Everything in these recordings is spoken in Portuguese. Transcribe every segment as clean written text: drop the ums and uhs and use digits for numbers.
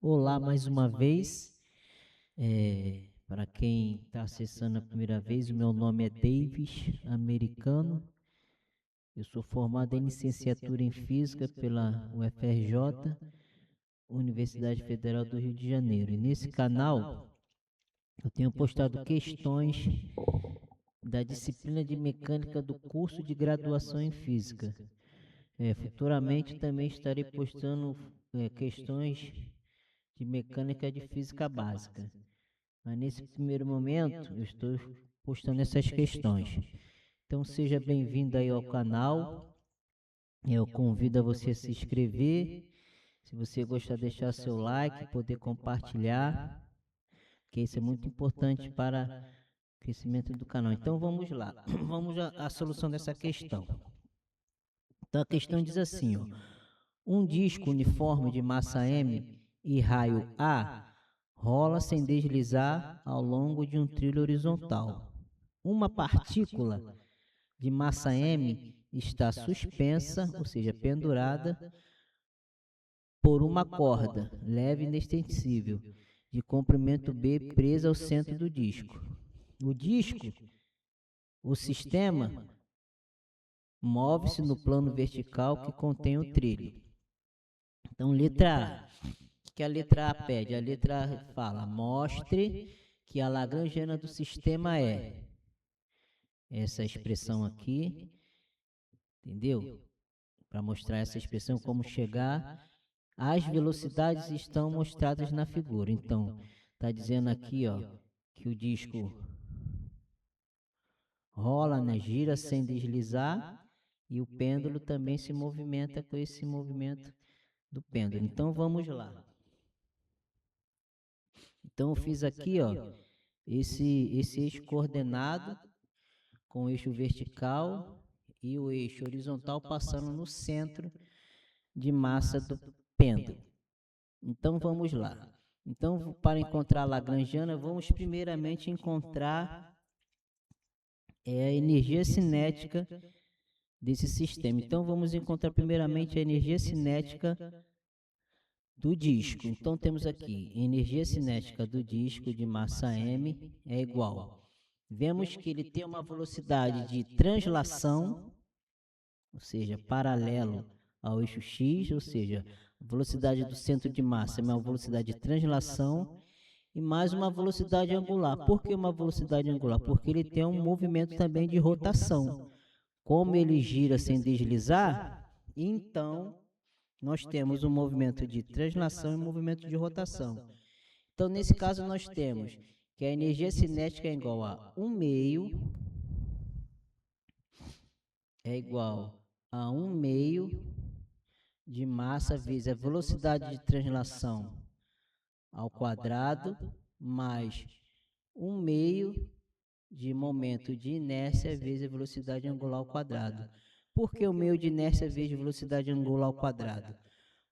Olá mais uma vez. Para quem está acessando a primeira vez, o meu nome é Davis Americano. Eu sou formado em licenciatura em Física pela UFRJ, Universidade Federal do Rio de Janeiro. E nesse canal eu tenho postado questões da disciplina de Mecânica do curso de graduação em Física. Futuramente também estarei postando questões de Mecânica de Física Básica. Mas nesse primeiro momento eu estou postando essas questões. Então seja bem-vindo aí ao canal. Eu convido a você a se inscrever. Se você gostar, deixar seu like, poder compartilhar, porque isso é muito importante para o crescimento do canal. Então vamos lá. Vamos à solução dessa questão. Então a questão diz assim, ó: um disco uniforme de massa M e raio A rola sem deslizar ao longo de um trilho horizontal. Uma partícula de massa M está suspensa, ou seja, pendurada, por uma corda leve e inextensível, de comprimento B, presa ao centro do disco. O disco, o sistema, move-se no plano vertical que contém o trilho. Então, letra A. O que a letra A pede? A letra A fala: mostre que a lagrangiana do sistema é essa expressão aqui, entendeu? Para mostrar essa expressão, como chegar, as velocidades estão mostradas na figura. Então, está dizendo aqui, ó, que o disco rola, né, gira sem deslizar, e o pêndulo também se movimenta com esse movimento do pêndulo. Então, vamos lá. Então, eu fiz aqui, ó, esse eixo coordenado com o eixo vertical e o eixo horizontal passando no centro de massa do pêndulo. Então vamos lá. Então, para encontrar a lagrangiana, vamos primeiramente encontrar a energia cinética desse sistema. Então vamos encontrar primeiramente a energia cinética do disco. Então temos aqui energia cinética do disco de massa M é igual. Vemos que ele tem uma velocidade de translação, ou seja, paralelo ao eixo x, ou seja, a velocidade do centro de massa é uma velocidade de translação e mais uma velocidade angular. Por que uma velocidade angular? Porque ele tem um movimento também de rotação. Como ele gira sem deslizar, então nós temos um movimento de translação e um movimento de rotação. Então, nesse caso, nós temos que a energia cinética é igual a 1 meio de massa vezes a velocidade de translação ao quadrado mais 1 meio de momento de inércia vezes a velocidade angular ao quadrado. Por que o meio de inércia vezes a velocidade angular ao quadrado?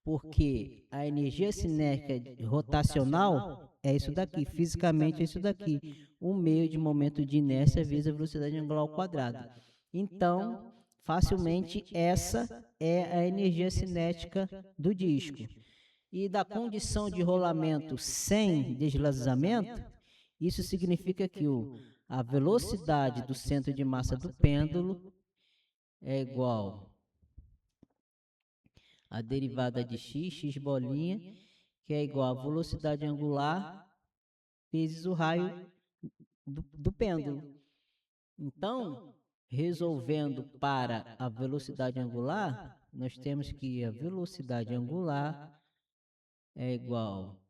Porque a energia cinética rotacional é isso daqui, fisicamente é isso daqui. 1 meio de momento de inércia vezes a velocidade angular ao quadrado. Então, facilmente, essa é a energia cinética do disco. E da condição de rolamento sem deslizamento, isso significa que a velocidade do centro de massa do pêndulo é igual a derivada de x bolinha, que é igual à velocidade angular vezes o raio do pêndulo. Então, resolvendo para a velocidade angular, nós temos que a velocidade angular é igual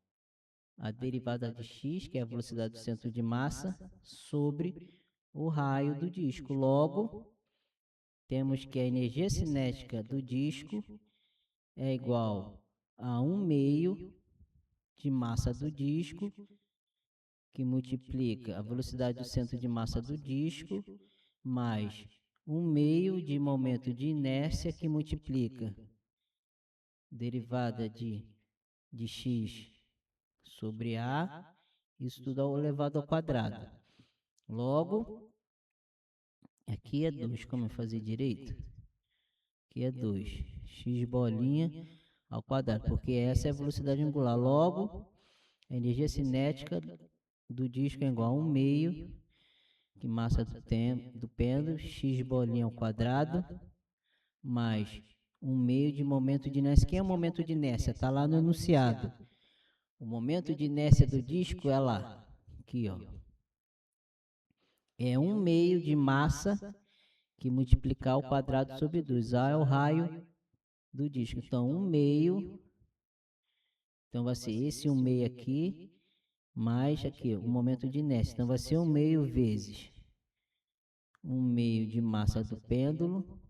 a derivada de x, que é a velocidade do centro de massa, sobre o raio do disco. Logo, temos que a energia cinética do disco é igual a 1 meio de massa do disco, que multiplica a velocidade do centro de massa do disco, mais 1 meio de momento de inércia, que multiplica derivada de x sobre A, isso tudo elevado ao quadrado. Logo, aqui é 2, como eu fazer direito? Aqui é 2, x bolinha ao quadrado, porque essa é a velocidade angular. Logo, a energia cinética do disco é igual a 1 meio, que massa do pêndulo, x bolinha ao quadrado, mais 1 meio de momento de inércia. Quem é o momento de inércia? Está lá no enunciado. O momento de inércia do disco é lá, aqui, ó. É 1 meio de massa que multiplicar ao quadrado sobre 2. A é o raio do disco. Então, 1 meio. Então, vai ser esse 1 meio aqui, mais aqui, o momento de inércia. Então, vai ser 1 meio vezes 1 meio de massa do pêndulo,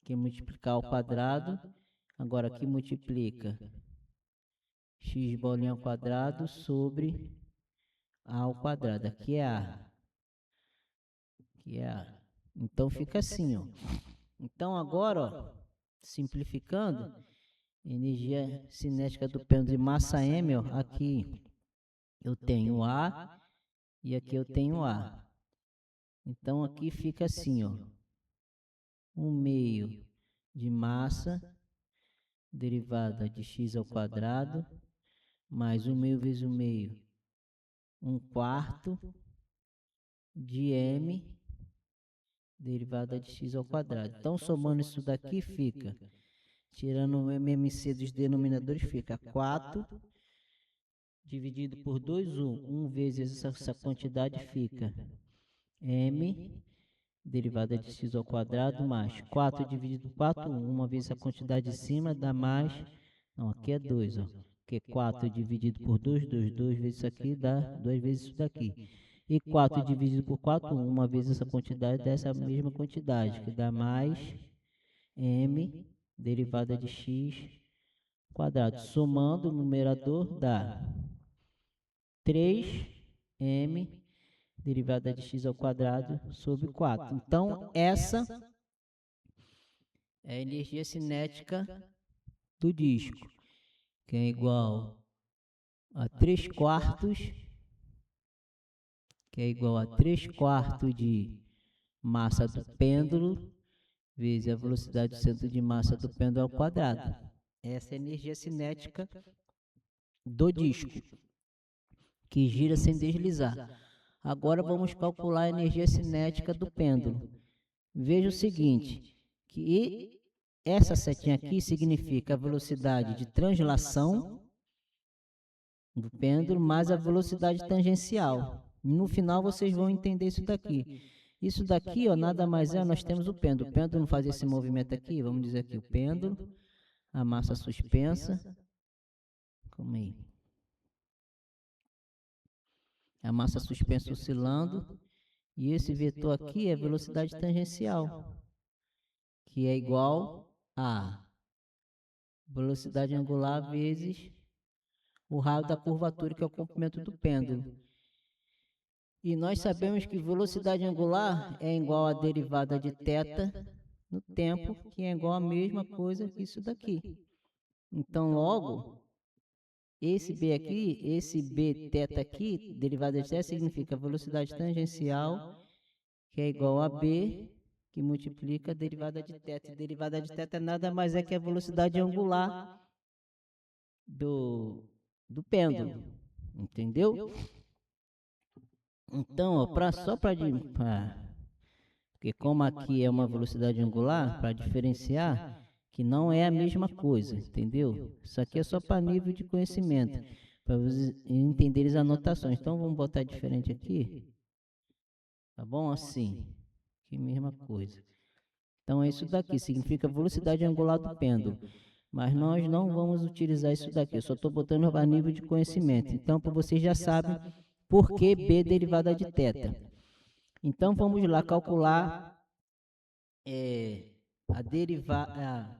que multiplicar ao quadrado. Agora, aqui multiplica x bolinha ao quadrado sobre a ao quadrado. Aqui é A. Aqui é A. Então, fica assim, ó. Então, agora, ó, simplificando, energia cinética do pêndulo de massa M, ó, aqui eu tenho A e aqui eu tenho A. Então, aqui fica assim, ó. 1 meio de massa, derivada de x ao quadrado, mais 1 meio vezes 1 meio, 1/4 de m, derivada de x ao quadrado. Então, somando isso daqui, fica, tirando o MMC dos denominadores, fica 4 dividido por 2, 1 vezes essa quantidade fica m, derivada de x ao quadrado, mais 4 dividido por 4, 1. Uma vez a quantidade de cima dá mais, não, aqui é 2, ó. Porque 4 dividido por 2, 2 vezes isso aqui dá 2 vezes isso daqui. E 4 dividido por 4, 1. Uma vez essa quantidade dá essa mesma quantidade, que dá mais m, derivada de x quadrado. Somando o numerador dá 3m, derivada de x ao quadrado sobre 4. Então, essa é a energia cinética do disco, que é igual a 3/4, que é igual a 3/4 de massa do pêndulo, vezes a velocidade do centro de massa do pêndulo ao quadrado. Essa é a energia cinética do disco, que gira sem deslizar. Agora vamos calcular a energia cinética do pêndulo. Veja o seguinte, que essa setinha aqui significa a velocidade de translação do pêndulo mais a velocidade tangencial. No final vocês vão entender isso daqui. Isso daqui, ó, nada mais é, nós temos o pêndulo. O pêndulo não faz esse movimento aqui, vamos dizer aqui, o pêndulo, a massa suspensa. Calma aí. A massa suspensa oscilando. E esse vetor aqui é a velocidade tangencial, que é igual a velocidade angular vezes o raio da curvatura, que é o comprimento do pêndulo. E nós sabemos que velocidade angular é igual à derivada de θ no tempo, que é igual à mesma coisa que isso daqui. Então, logo, esse B aqui, esse Bθ aqui, derivada de θ, significa velocidade tangencial, que é igual a B, que multiplica a derivada de θ. E derivada de θ nada mais é que a velocidade angular do pêndulo. Entendeu? Então, ó, porque como aqui é uma velocidade angular, para diferenciar, que não é a mesma coisa, entendeu? Isso aqui é só para nível de conhecimento, para vocês entenderem as anotações. Então, vamos botar diferente aqui, tá bom? Assim, que mesma coisa. Então, é isso daqui, significa velocidade angular do pêndulo. Mas nós não vamos utilizar isso daqui, eu só estou botando a nível de conhecimento. Então, para vocês já sabem por que B derivada de θ. Então, vamos lá calcular a derivada...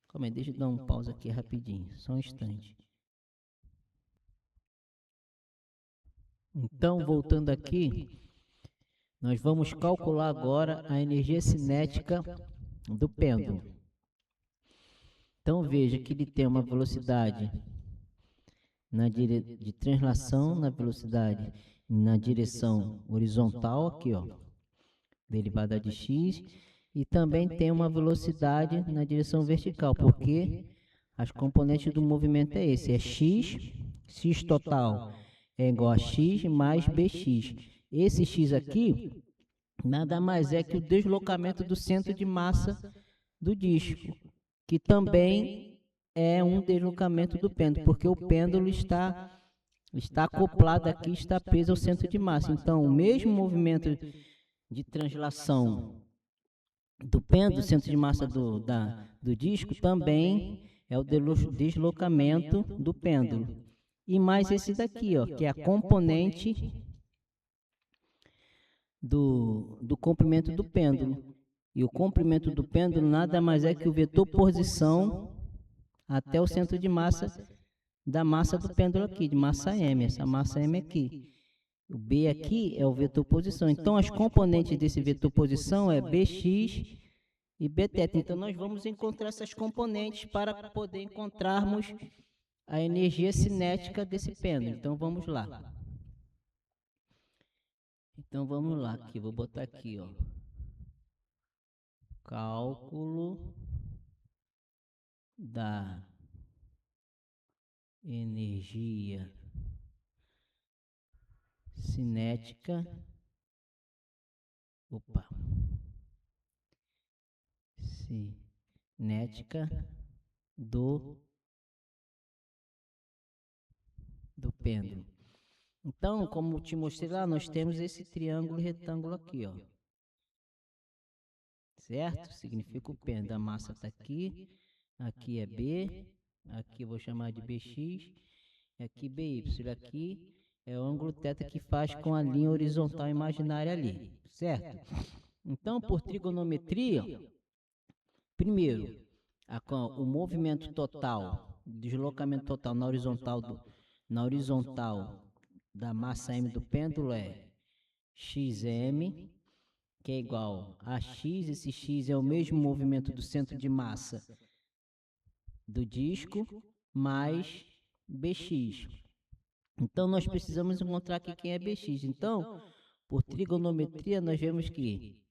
Calma aí, deixa eu dar um pausa aqui rapidinho, só um instante. Então, voltando aqui, nós vamos calcular agora a energia cinética do pêndulo. Então, veja que ele tem uma velocidade de translação na velocidade na direção horizontal, aqui, ó, derivada de x, e também tem uma velocidade na direção vertical, porque As componentes do movimento é esse, é x total é igual a x mais bx. Esse x aqui nada mais é que o deslocamento do centro de massa do disco, que também é um deslocamento do pêndulo, porque o pêndulo está acoplado aqui, está preso ao centro de massa. Então, o mesmo movimento de translação do pêndulo, centro de massa do disco, também é o deslocamento do pêndulo. E mais esse daqui, ó, que é a componente do comprimento do pêndulo. E o comprimento do pêndulo nada mais é que o vetor posição até o centro de massa da massa do pêndulo aqui, de massa M, essa massa M aqui. O B aqui é o vetor posição. Então, as componentes desse vetor posição é Bx e Bθ. Então, nós vamos encontrar essas componentes para poder encontrarmos a energia cinética desse pêndulo. Então, vamos lá. Então, vamos lá. Aqui, vou botar aqui, ó. Cálculo da energia cinética. Opa. Cinética do pêndulo. Então, como te mostrei lá, nós temos esse triângulo retângulo aqui, ó. Certo? Significa o pêndulo. A massa está aqui, aqui é B, aqui eu vou chamar de BX, e aqui BY. Aqui é o ângulo θ que faz com a linha horizontal imaginária ali, certo? Então, por trigonometria, primeiro, o movimento total, deslocamento total na horizontal da massa M do pêndulo é xm, que é igual a x. Esse x é o mesmo movimento do centro de massa do disco, mais bx. Então, nós precisamos encontrar aqui quem é bx. Então, por trigonometria, nós vemos que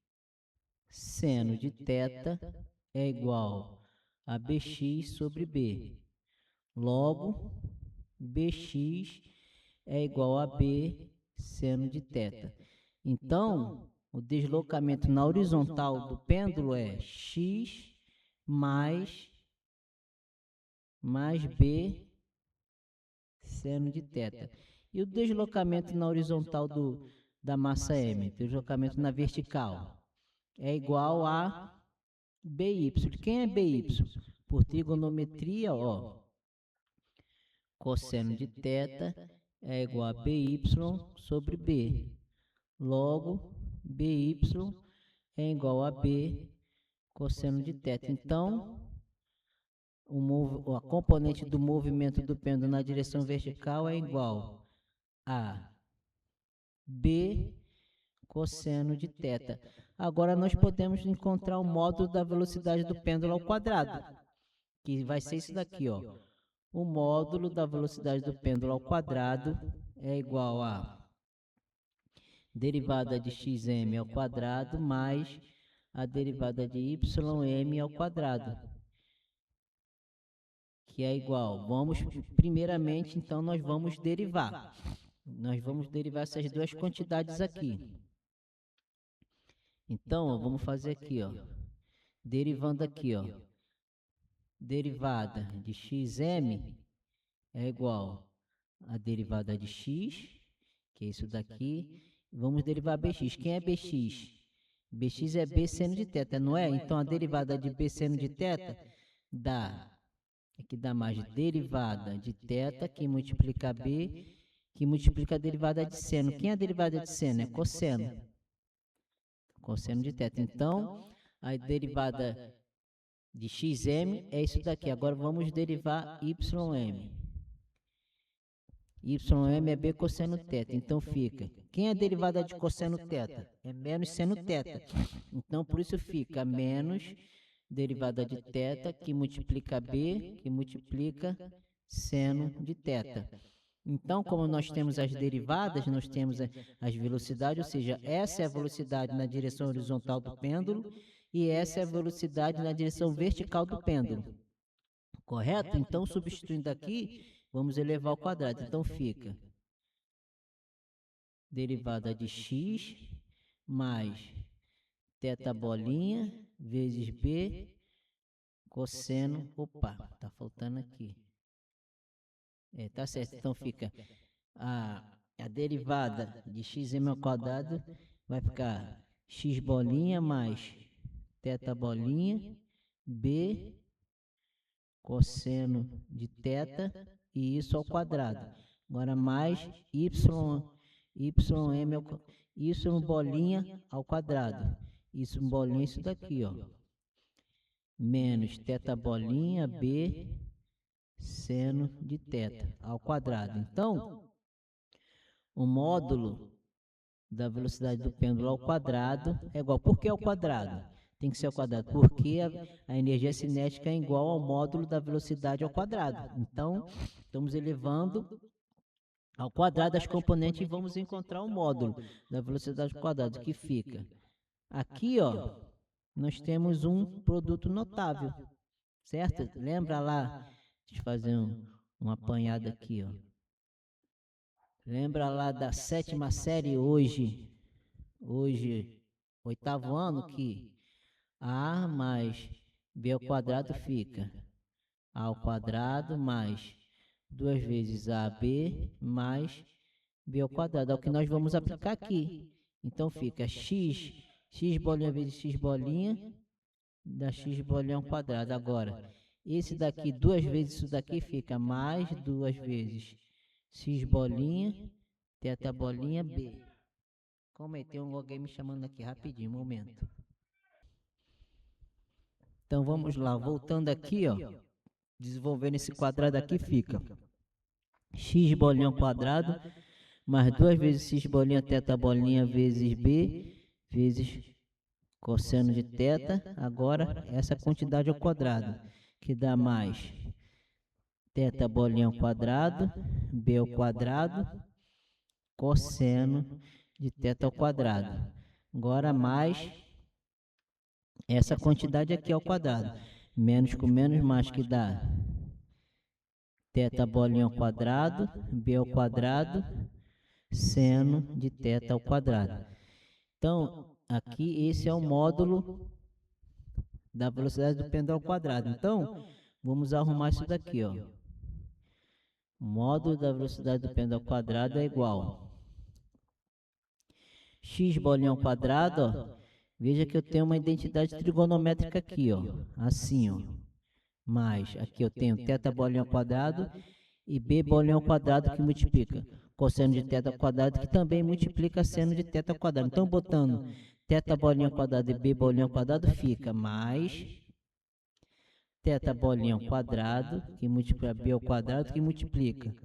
seno de θ é igual a bx sobre b. Logo, bx é igual a b seno de θ. Então, o deslocamento na horizontal do pêndulo é x mais b seno de θ. E o deslocamento na horizontal da massa M, deslocamento na vertical, é igual a BY. Quem é BY? Por trigonometria, ó, cosseno de θ é igual a BY sobre B. Logo, BY é igual a B cosseno de θ. Então, a componente do movimento do pêndulo na direção vertical é igual a B cosseno de θ. Agora, nós podemos encontrar o módulo da velocidade do pêndulo ao quadrado, que vai ser isso daqui, ó. O módulo da velocidade do pêndulo ao quadrado é igual a derivada de xm ao quadrado mais a derivada de ym ao quadrado, que é igual. Primeiramente, então, nós vamos derivar. Nós vamos derivar essas duas quantidades aqui. Então, ó, vamos fazer aqui, ó. Derivando aqui, ó. Derivada de xm é igual a derivada de x, que é isso daqui. Vamos derivar bx. Quem é bx? Bx é b seno de θ, não é? Então, a derivada de b seno de θ dá... Aqui dá mais derivada de θ, que multiplica b, que multiplica a derivada de seno. Quem é a derivada de seno? É cosseno. Cosseno de θ. Então, a derivada de xm é isso daqui. Agora, vamos derivar ym. Ym é b cosseno θ. Então, fica... Quem é a derivada de cosseno θ? É menos seno θ. Então, por isso fica menos... derivada de θ, que multiplica b, que multiplica seno de θ. Então, como nós temos as derivadas, nós temos as velocidades, ou seja, essa é a velocidade na direção horizontal do pêndulo e essa é a velocidade na direção vertical do pêndulo. Correto? Então, substituindo aqui, vamos elevar ao quadrado. Então, fica derivada de x mais θ bolinha vezes b cosseno. Opa, tá faltando aqui. Tá certo. Então, fica a derivada de xm ao quadrado vai ficar x bolinha mais θ bolinha b cosseno de θ e isso ao quadrado. Agora mais ym isso bolinha ao quadrado. Isso bolinha isso daqui, ó. Menos θ bolinha b seno de θ ao quadrado. Então, o módulo da velocidade do pêndulo ao quadrado é igual. Por que ao quadrado? Tem que ser ao quadrado, porque a energia cinética é igual ao módulo da velocidade ao quadrado. Então, estamos elevando ao quadrado as componentes e vamos encontrar o módulo da velocidade ao quadrado, que fica aqui, ó. Nós temos um produto notável, certo? Lembra lá, deixa eu fazer um apanhado aqui, ó. Lembra lá da 7ª série hoje, 8º ano, que a mais b ao quadrado fica a ao quadrado mais 2 vezes ab mais b ao quadrado. É o que nós vamos aplicar aqui. Então fica x bolinha vezes x bolinha, dá x bolinha ao quadrado. Agora, esse daqui, 2 vezes isso daqui, fica mais 2 vezes x bolinha, θ bolinha, b. Como é? Tem alguém me chamando aqui, rapidinho, um momento. Então vamos lá, voltando aqui, ó, desenvolvendo esse quadrado aqui, fica x bolinha ao quadrado mais 2 vezes x bolinha θ bolinha vezes b vezes cosseno de θ. Agora essa quantidade ao quadrado, que dá mais θ bolinha ao quadrado, b ao quadrado, cosseno de θ ao quadrado. Agora mais essa quantidade aqui ao quadrado, menos com menos mais, que dá θ bolinha ao quadrado, b ao quadrado, seno de θ ao quadrado. Então, aqui esse é o módulo da velocidade do pêndulo ao quadrado. Então, vamos arrumar isso daqui, ó. O módulo da velocidade do pêndulo ao quadrado é igual x bolinha ao quadrado, ó. Veja que eu tenho uma identidade trigonométrica aqui, ó, assim, ó. Mais, aqui eu tenho θ bolinha ao quadrado e b bolinha ao quadrado, que multiplica cosseno de θ ao quadrado, que também multiplica seno de θ ao quadrado. Então, botando θ bolinha ao quadrado e b bolinha ao quadrado, fica mais θ bolinha ao quadrado, que multiplica b ao quadrado, que multiplica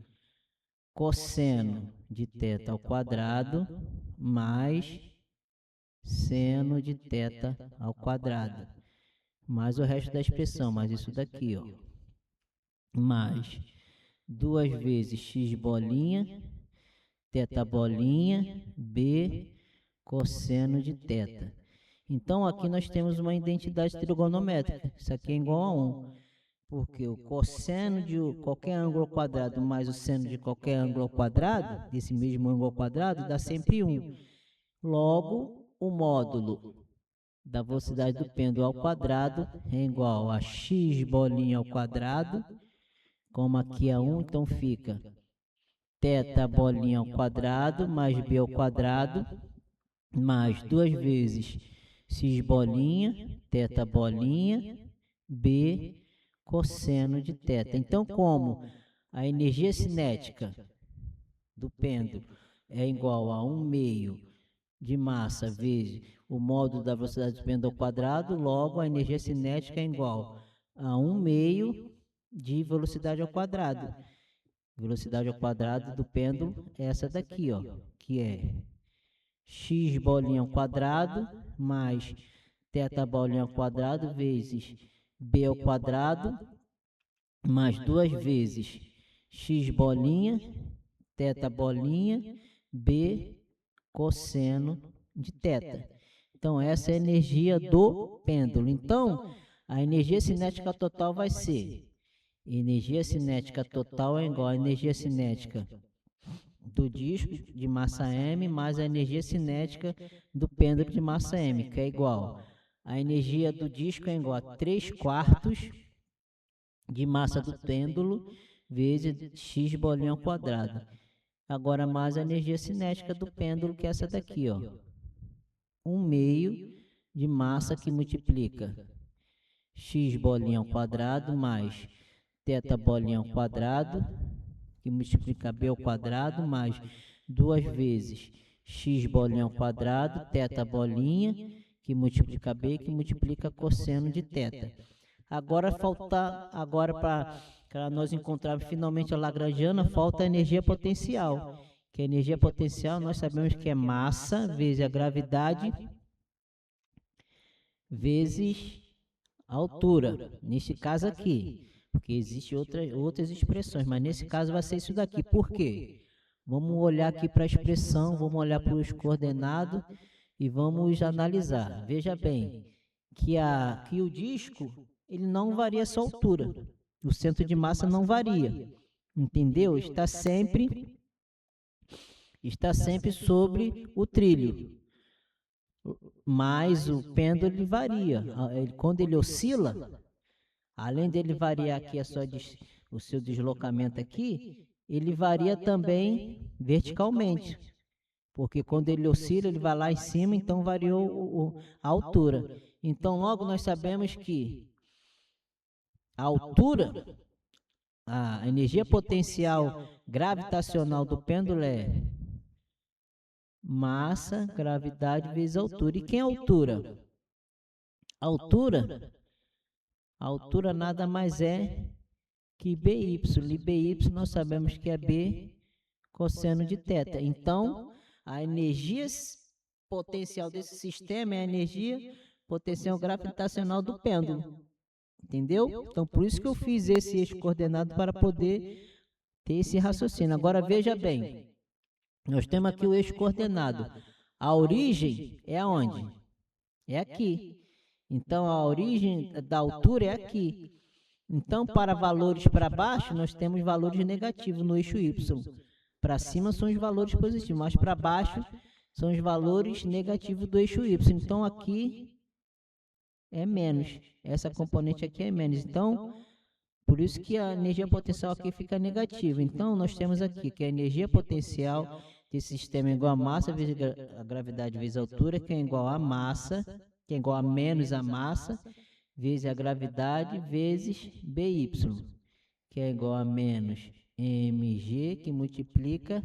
cosseno de θ ao quadrado, mais seno de θ ao quadrado, mais o resto da expressão, mais isso daqui, ó, mais 2 vezes x bolinha, θ bolinha, b cosseno de θ. Então, aqui nós temos uma identidade trigonométrica. Isso aqui é igual a 1, porque o cosseno de qualquer ângulo ao quadrado mais o seno de qualquer ângulo ao quadrado, desse mesmo ângulo ao quadrado, dá sempre 1. Logo, o módulo da velocidade do pêndulo ao quadrado é igual a x bolinha ao quadrado, como aqui é 1, então fica θ bolinha ao quadrado mais b ao quadrado, mais 2 vezes x bolinha, θ bolinha, b cosseno de θ. Então, como a energia cinética do pêndulo é igual a 1/2 de massa vezes o módulo da velocidade do pêndulo ao quadrado, logo a energia cinética é igual a 1/2 de velocidade ao quadrado. Velocidade ao quadrado do pêndulo é essa daqui, ó, que é x bolinha ao quadrado mais θ bolinha ao quadrado vezes b ao quadrado mais 2 vezes x bolinha, θ bolinha, b cosseno de θ. Então, essa é a energia do pêndulo. Então, a energia cinética total vai ser Energia cinética total é igual à energia cinética do disco de massa m mais a energia cinética do pêndulo de massa m, que é igual. A energia do disco é igual a 3/4 de massa do pêndulo vezes x bolinha ao quadrado. Agora mais a energia cinética do pêndulo, que é essa daqui, ó. 1/2 de massa que multiplica x bolinha ao quadrado mais θ bolinha ao quadrado, que multiplica b ao quadrado, mais 2 vezes x bolinha ao quadrado, θ bolinha, que multiplica b, que multiplica cosseno de θ. Agora para nós encontrarmos finalmente a lagrangiana, falta a energia potencial. Que a energia potencial nós sabemos que é massa vezes a gravidade vezes a altura. Nesse caso aqui, porque existem outras expressões, mas nesse caso vai ser isso daqui. Por quê? Vamos olhar aqui para a expressão, vamos olhar para os coordenados e vamos analisar. Veja bem que o disco ele não varia sua altura. O centro de massa não varia. Entendeu? Está sempre sobre o trilho. Mas o pêndulo ele varia. Quando ele oscila, além dele variar aqui o seu deslocamento aqui, ele varia também verticalmente. Porque quando ele oscila, ele vai lá em cima, então variou a altura. Então, logo nós sabemos que a altura, a energia potencial gravitacional do pêndulo é massa, gravidade vezes altura. E quem é a altura? A altura nada mais é que BY. E BY nós sabemos que é B cosseno de θ. Então, a energia potencial desse sistema é a energia potencial gravitacional do pêndulo. Entendeu? Então, por isso que eu fiz esse eixo coordenado para poder ter esse raciocínio. Agora, veja bem. Nós temos aqui o eixo coordenado. A origem é aonde? É aqui. Então, a origem da altura é aqui. Então, para valores para baixo, nós temos valores negativos no eixo Y. Para cima são os valores positivos, mas para baixo são os valores negativos do eixo Y. Então, aqui é menos. Essa componente aqui é menos. Então, por isso que a energia potencial aqui fica negativa. Então, nós temos aqui que a energia potencial desse sistema é igual a massa vezes a gravidade vezes a altura, que é igual a massa, que é igual a menos a massa, vezes a gravidade vezes BY, que é igual a menos mg, que multiplica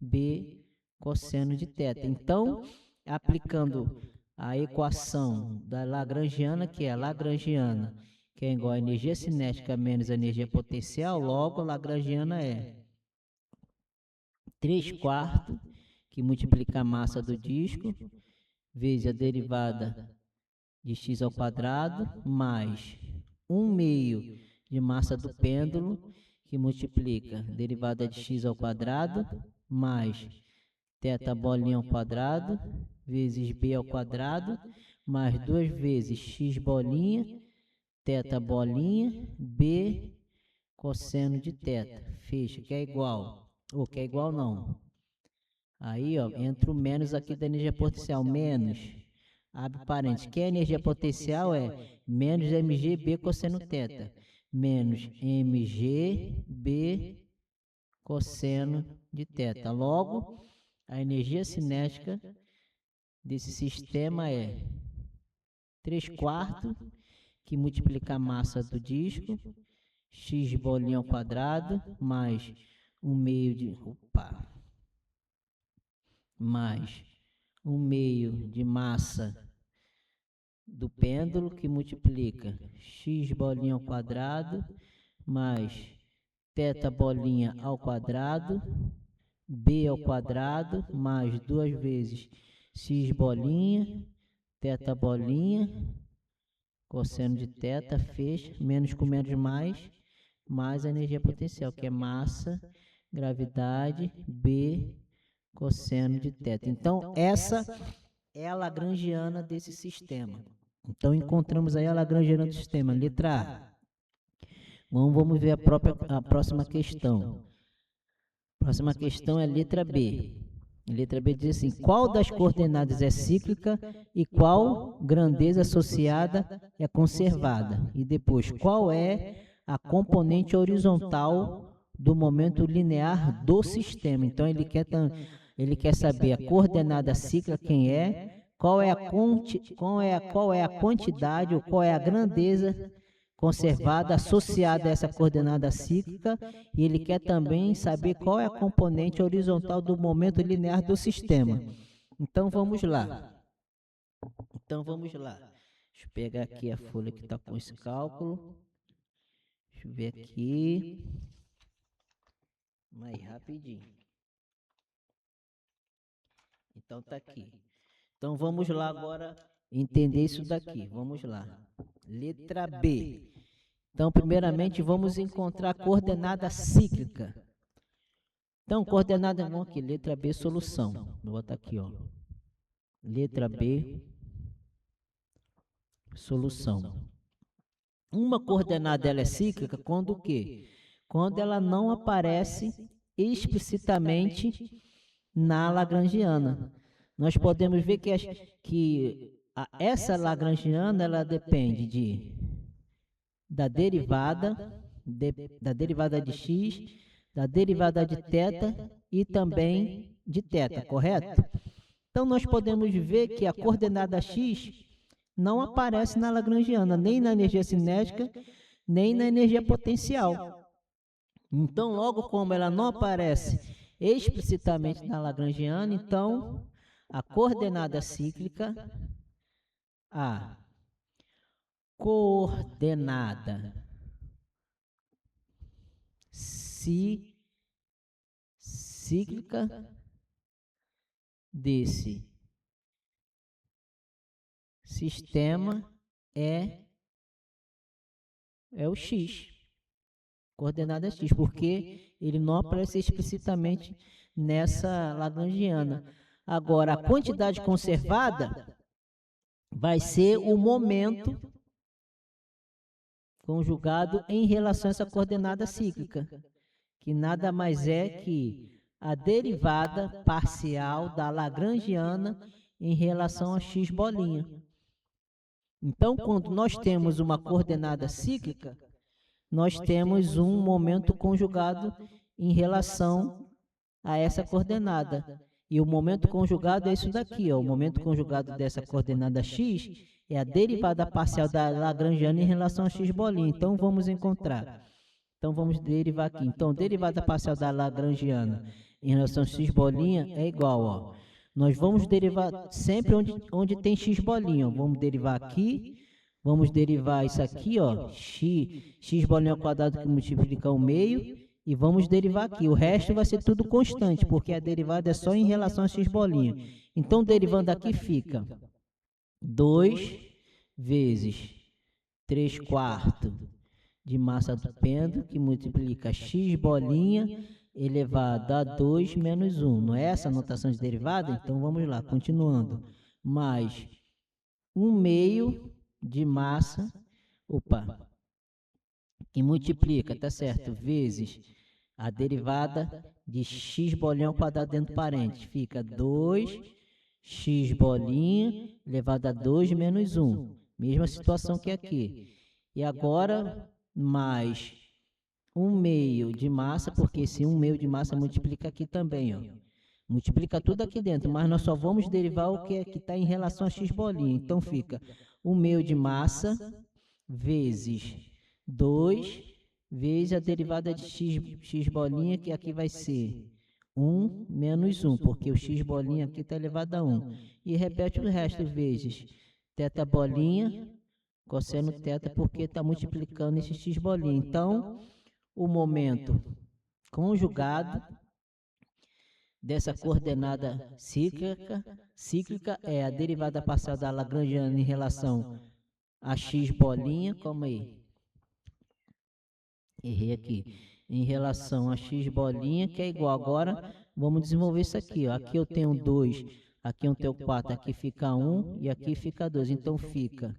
B cosseno de θ. Então, aplicando a equação da lagrangiana, que é a lagrangiana, que é igual a energia cinética menos a energia potencial, logo a lagrangiana é 3/4, que multiplica a massa do disco, vezes a derivada de x ao quadrado, mais 1/2 de massa do pêndulo, que multiplica a derivada de x ao quadrado, mais θ bolinha ao quadrado, vezes b ao quadrado, mais 2 vezes x bolinha, θ bolinha, b cosseno de θ. Fecha, que é igual. Ou que é igual não. Aí, ó, entra o menos aqui da energia potencial. Menos, abre parênteses. Que a energia potencial é menos mg b cosseno θ. Menos mg b cosseno de θ. Logo, a energia cinética desse sistema é 3/4, que multiplica a massa do disco, x bolinha ao quadrado, mais 1/2 de... mais 1/2 de massa do pêndulo, que multiplica x bolinha ao quadrado, mais θ bolinha ao quadrado, b ao quadrado, mais 2 vezes x bolinha, θ bolinha, cosseno de θ, fecha, menos com menos mais a energia potencial, que é massa, gravidade, B, cosseno de θ. Então, essa é a lagrangiana desse sistema. Então, encontramos aí a lagrangiana do sistema. Letra A. Vamos ver a próxima questão. A próxima questão é a letra B. A letra B diz assim: qual das coordenadas é cíclica e qual grandeza associada é conservada? E depois, qual é a componente horizontal do momento linear do sistema? Então, ele quer saber a coordenada cíclica, quem é, qual é a quantidade ou qual é a grandeza conservada associada a essa coordenada cíclica, e ele quer também saber qual é a componente horizontal do momento linear do sistema. Então vamos lá. Deixa eu pegar aqui a folha que está com esse cálculo. Deixa eu ver aqui. Mais rapidinho. Então tá aqui. Então vamos lá agora entender isso daqui. Vamos lá. Letra B. Então, primeiramente, vamos encontrar a coordenada cíclica. Então, coordenada, vamos aqui, letra B, solução. Vou botar aqui, ó. Letra B, solução. Uma coordenada ela é cíclica quando o quê? Quando ela não aparece explicitamente na lagrangiana. Nós podemos ver que essa lagrangiana ela depende da derivada de x, da derivada de θ e também de θ, correto? Então, nós podemos ver que a coordenada x não aparece na lagrangiana, nem na energia cinética, nem na energia potencial. Então, logo como ela não aparece explicitamente na lagrangiana, então, a coordenada cíclica, a coordenada cíclica desse sistema é o x, coordenada x, porque ele não aparece explicitamente nessa lagrangiana. Agora, a quantidade conservada vai ser o momento conjugado em relação a essa coordenada cíclica, que nada mais é que a derivada parcial da lagrangiana em relação a x bolinha. Então, quando nós temos uma coordenada cíclica, nós temos um momento conjugado em relação a essa coordenada. E o momento conjugado é isso daqui, ó. O momento conjugado dessa coordenada x é a derivada parcial da lagrangiana em relação a x bolinha. Então, vamos encontrar. Então, vamos derivar aqui. Então, derivada parcial da lagrangiana em relação a x bolinha é igual, ó. Nós vamos derivar sempre onde tem x bolinha. Ó. Vamos derivar aqui. Vamos derivar isso aqui, ó. X bolinha ao quadrado que multiplica ao meio. E vamos derivar aqui. O resto vai ser tudo constante, porque a derivada é só em relação a x bolinha. Então, derivando aqui fica 2 vezes 3/4 de massa do pêndulo, que multiplica x bolinha elevado a 2 menos 1. Não é essa a notação de derivada? Então, vamos lá, continuando. Mais 1/2 de massa, que multiplica, tá certo, vezes a derivada de x bolinha ao quadrado dentro do parênteses. Fica 2x bolinha elevado a 2 menos 1. Mesma situação que aqui. E agora, mais 1/2 de massa, porque esse 1/2 de massa multiplica aqui também, ó. Multiplica tudo aqui dentro, mas nós só vamos derivar o que está em relação a x bolinha. Então, fica 1/2 de massa vezes 2 vezes a derivada de x bolinha, que aqui vai ser 1 menos 1, porque o x bolinha aqui está elevado a 1. E repete o resto vezes θ bolinha, cosseno θ, porque está multiplicando esse x bolinha. Então, o momento conjugado dessa coordenada cíclica é a derivada parcial da lagrangiana em relação a x bolinha, calma aí, errei aqui, em relação a x bolinha, que é igual, agora vamos desenvolver isso aqui, ó. Aqui eu tenho 2, aqui eu tenho 4, aqui fica 1 e aqui fica 2, então fica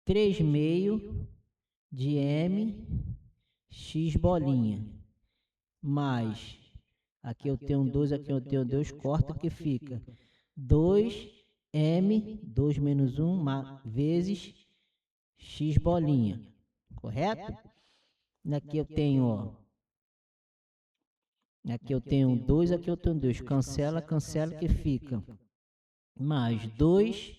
3/2 de M x bolinha, mais, aqui eu tenho 2, aqui eu tenho 2, corta que fica 2M, 2 menos 1, vezes x bolinha, correto? Aqui eu tenho, ó, aqui eu tenho 2, aqui eu tenho 2, cancela, cancela que fica mais 2M,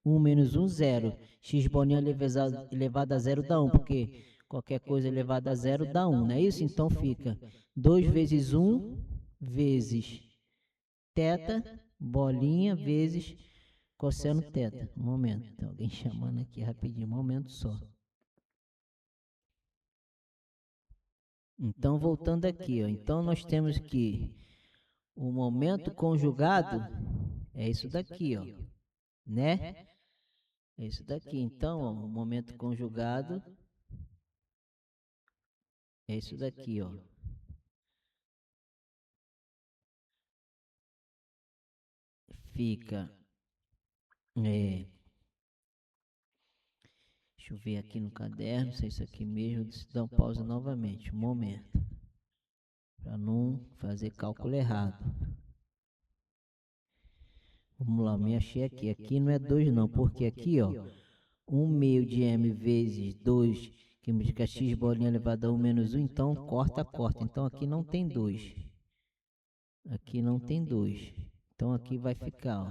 1 menos 1, 0. X bolinha elevado a 0 dá 1, porque qualquer coisa elevada a 0 dá 1, não é isso? Então fica 2 vezes 1 vezes θ, bolinha, vezes cosseno θ. Um momento, tem alguém chamando aqui rapidinho, um momento só. Então, voltando aqui, ó, então nós temos que o momento conjugado é isso daqui, ó, né? É isso daqui. Então, ó, o momento conjugado é isso daqui, ó. Fica, deixa eu ver aqui no caderno, se é isso aqui mesmo, dá um pausa novamente, um momento, para não fazer cálculo errado. Vamos lá, me achei aqui. Aqui não é 2 não, porque aqui, ó, 1 meio de M vezes 2, que multiplica x bolinha elevada a 1 menos 1, então corta, corta. Então aqui não tem 2. Aqui não tem 2. Então aqui vai ficar, ó.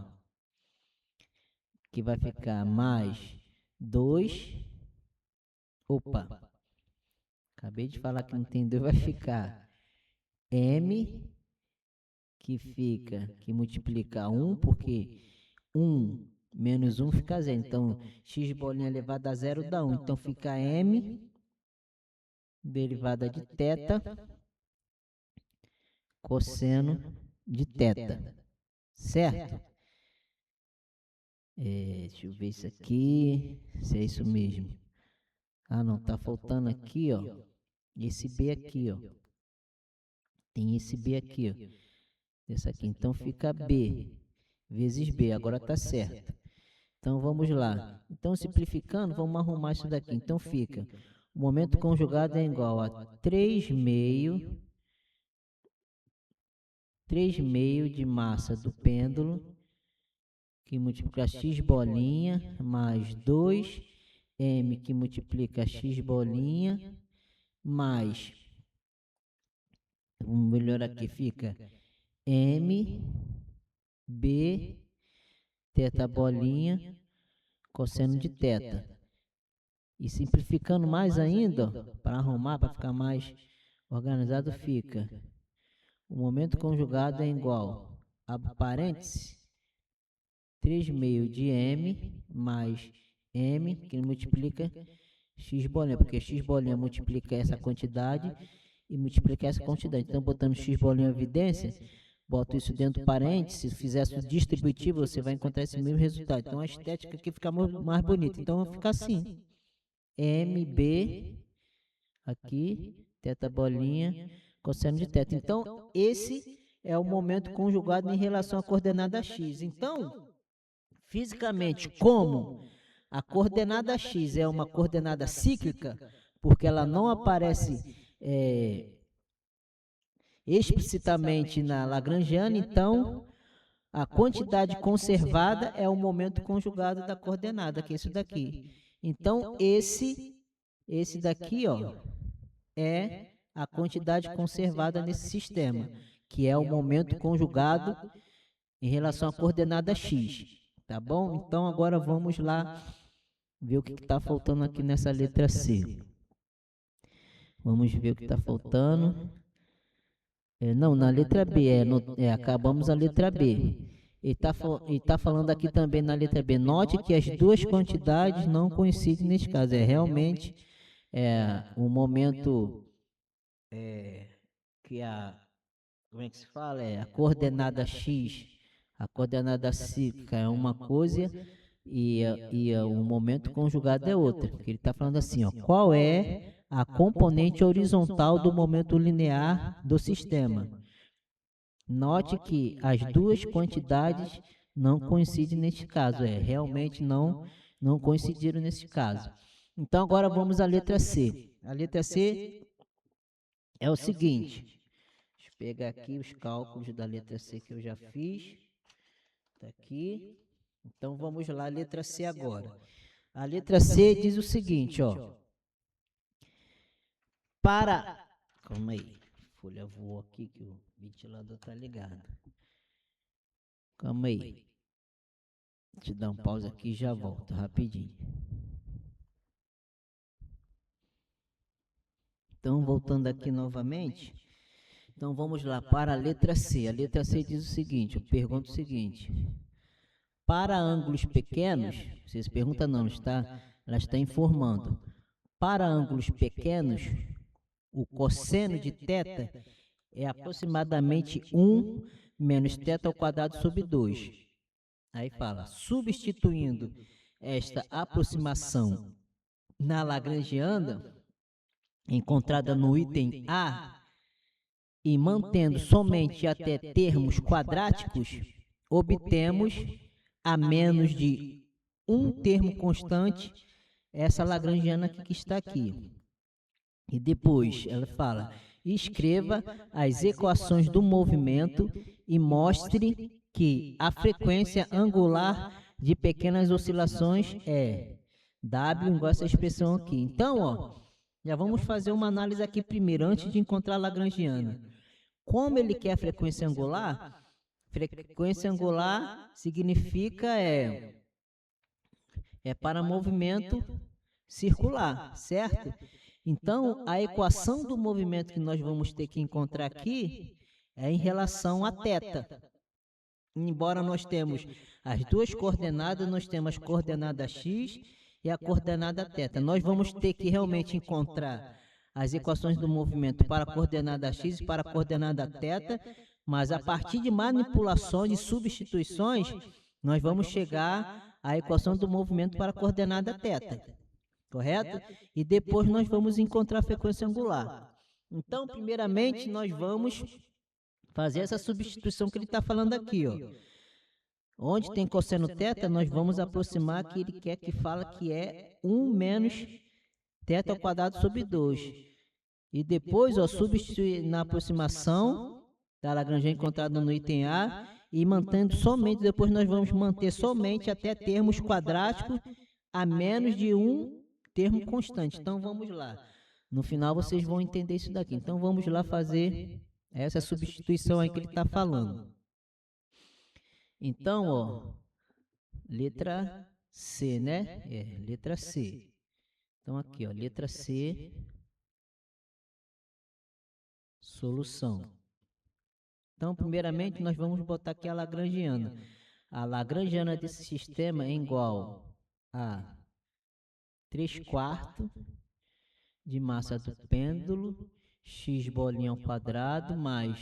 Aqui vai ficar mais 2. Opa, acabei de falar que não tem 2, vai ficar M, que multiplica 1, porque 1 menos 1 fica 0. Então, x bolinha elevada a 0 dá 1. Então, fica M, derivada de θ, cosseno de θ. Certo? Deixa eu ver isso aqui, se é isso mesmo. Ah, não, tá faltando aqui, ó, esse B aqui, ó. Tem esse B aqui, ó. Esse aqui. Então, fica B vezes B. Agora tá certo. Então, vamos lá. Então, simplificando, vamos arrumar isso daqui. Então, fica, o momento conjugado é igual a 3 meio de massa do pêndulo, que multiplica x bolinha, mais 2M, que multiplica x bolinha, mais, vamos melhorar aqui, fica M, B, θ bolinha, cosseno de θ. E simplificando mais ainda, para arrumar, para ficar mais organizado, fica o momento conjugado é igual a parêntese 3 meio de M mais M, que multiplica x bolinha, porque x bolinha multiplica essa quantidade e multiplica essa quantidade. Então, botando x bolinha em evidência, boto isso dentro do parênteses, se fizesse o distributivo, você vai encontrar esse mesmo resultado. Então, a estética aqui fica mais bonita. Então, fica assim. MB, aqui, θ bolinha, cosseno de θ. Então, esse é o momento conjugado em relação à coordenada x. Então, fisicamente, como a coordenada x é uma coordenada cíclica, porque ela não aparece explicitamente na lagrangiana, então a quantidade conservada é o momento conjugado da coordenada, que é isso daqui. Então, esse daqui, ó, é a quantidade conservada nesse sistema, que é o momento conjugado em relação à coordenada x, tá bom? Então, agora vamos lá ver o que está faltando aqui nessa letra C. Vamos ver o que está faltando. Não, na letra B, acabamos a letra B. Ele tá falando aqui também na letra B. Note que as duas quantidades não coincidem nesse caso. Realmente o momento que como é que se fala? A coordenada x, a coordenada cíclica é uma coisa e o momento conjugado é outra. Porque ele está falando assim, ó, qual é a componente horizontal do momento linear do sistema? Note que as duas quantidades não coincidem neste caso. Realmente não coincidiram nesse caso. Então, agora vamos à letra C. A letra C é o seguinte. Deixa eu pegar aqui os cálculos da letra C que eu já fiz. Está aqui. Então, vamos lá, a letra C agora. A letra C diz o seguinte, ó. Para... Calma aí. A folha voou aqui que o ventilador tá ligado. Calma aí. Deixa eu dar um pause aqui e já volto rapidinho. Então, voltando aqui novamente. Então, vamos lá para a letra C. A letra C diz o seguinte, eu pergunto o seguinte. Para ângulos pequenos, vocês perguntam não, ela está informando. Para ângulos pequenos, o cosseno de θ é aproximadamente 1 menos θ ao quadrado sobre 2. Aí fala, substituindo esta aproximação na lagrangiana, encontrada no item A, e mantendo somente até termos quadráticos, obtemos a menos de um termo constante essa lagrangiana aqui que está aqui. E depois ela fala, escreva as equações do movimento e mostre que a frequência angular de pequenas oscilações é W igual a essa expressão aqui. Então, ó, já vamos fazer uma análise aqui primeiro, antes de encontrar a lagrangiana. Como ele quer a frequência angular? Frequência angular significa para movimento circular, certo? Então, a equação do movimento que nós vamos ter que encontrar aqui é em relação a θ. Embora nós temos as duas coordenadas, nós temos a coordenada x e a coordenada θ. Nós vamos ter que realmente encontrar as equações do movimento para a coordenada x e para a coordenada θ, mas a partir de manipulações e substituições, nós vamos chegar à equação do movimento para a coordenada θ, correto? E depois nós vamos encontrar a frequência angular. Então, primeiramente, nós vamos fazer essa substituição que ele está falando aqui, ó. Onde tem cosseno θ, nós vamos aproximar que ele quer que fala que é 1 menos θ ao quadrado sobre 2. E depois, ó, substituir na aproximação da lagrangiana encontrada no item A e mantendo somente, depois nós vamos manter somente até termos quadráticos a menos de um termo constante. Então, vamos lá. No final, vocês vão entender isso daqui. Então, vamos lá fazer essa substituição aí que ele está falando. Então, ó, letra C, né? Letra C. Então, aqui, ó, letra C, solução. Então, primeiramente, nós vamos botar aqui a lagrangiana. A lagrangiana desse sistema é igual a 3/4 de massa do pêndulo, x bolinha ao quadrado, mais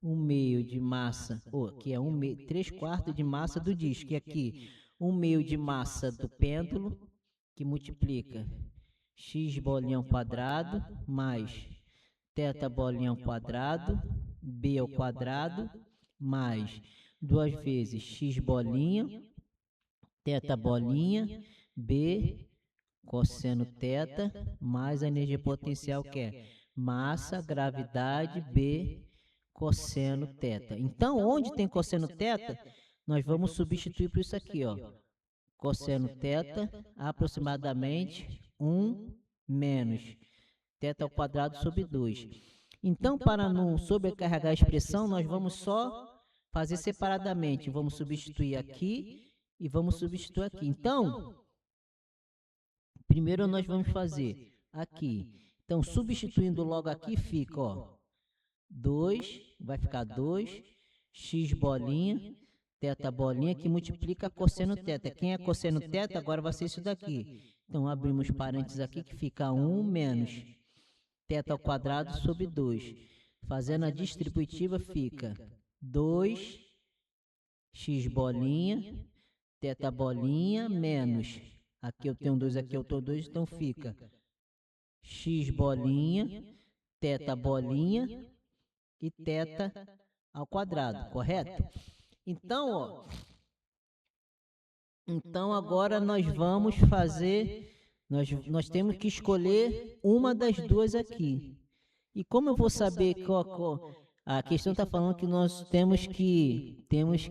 1/2 de massa, que é 3/4 de massa do disco, e aqui 1/2 de massa do pêndulo, que multiplica x bolinha ao quadrado, mais θ bolinha ao quadrado, b ao quadrado, mais 2 vezes x bolinha, θ bolinha, b cosseno θ, mais a energia potencial que é massa, gravidade, b cosseno θ. Então, onde tem cosseno θ, nós vamos substituir por isso aqui, ó. Cosseno θ, aproximadamente 1 menos θ ao quadrado sobre 2. Então, para não sobrecarregar a expressão, nós vamos só fazer separadamente. Vamos substituir aqui e vamos substituir aqui. Então, primeiro nós vamos fazer aqui. Então, substituindo logo aqui, fica, ó, 2, vai ficar 2, x bolinha, θ bolinha, que multiplica cosseno θ. Quem é cosseno θ, agora vai ser isso daqui. Então, abrimos parênteses aqui, que fica 1 menos θ ao quadrado sobre 2. Fazendo a distributiva, fica 2 x bolinha, θ bolinha, menos, aqui eu tenho 2, aqui eu tenho 2, então fica x bolinha, θ bolinha e θ ao quadrado, correto? Então, ó, então agora nós vamos fazer Nós temos que escolher uma das duas aqui. E como eu vou saber qual a questão está falando que nós temos que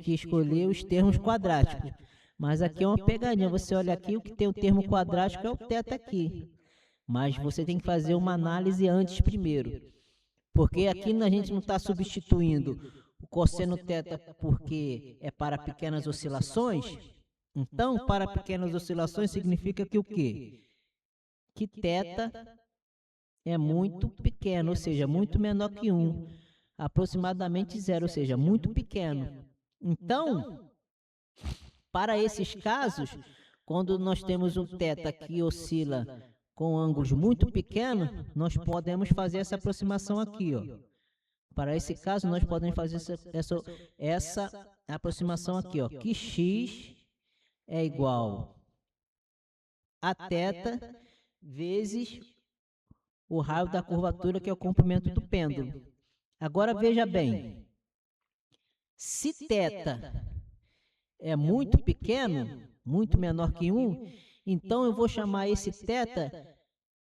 escolher os termos quadráticos. Mas aqui é uma pegadinha. Você olha aqui, o que tem o termo quadrático é o θ aqui. Mas você tem que fazer uma análise antes primeiro. Porque aqui a gente não está substituindo o cosseno θ porque é para pequenas oscilações. Então, para pequenas oscilações significa que o quê? Que θ é muito pequeno, ou seja, muito menor que 1. Aproximadamente 0, ou seja, muito pequeno. Então, para esses casos, quando nós temos um θ que oscila com ângulos muito pequenos, nós podemos fazer essa aproximação aqui, ó. Para esse caso, nós podemos fazer essa aproximação aqui, ó, que x é igual a θ vezes o raio da curvatura, que é o comprimento do pêndulo. Agora veja bem, se θ é muito pequeno, muito menor que 1, então eu vou chamar esse θ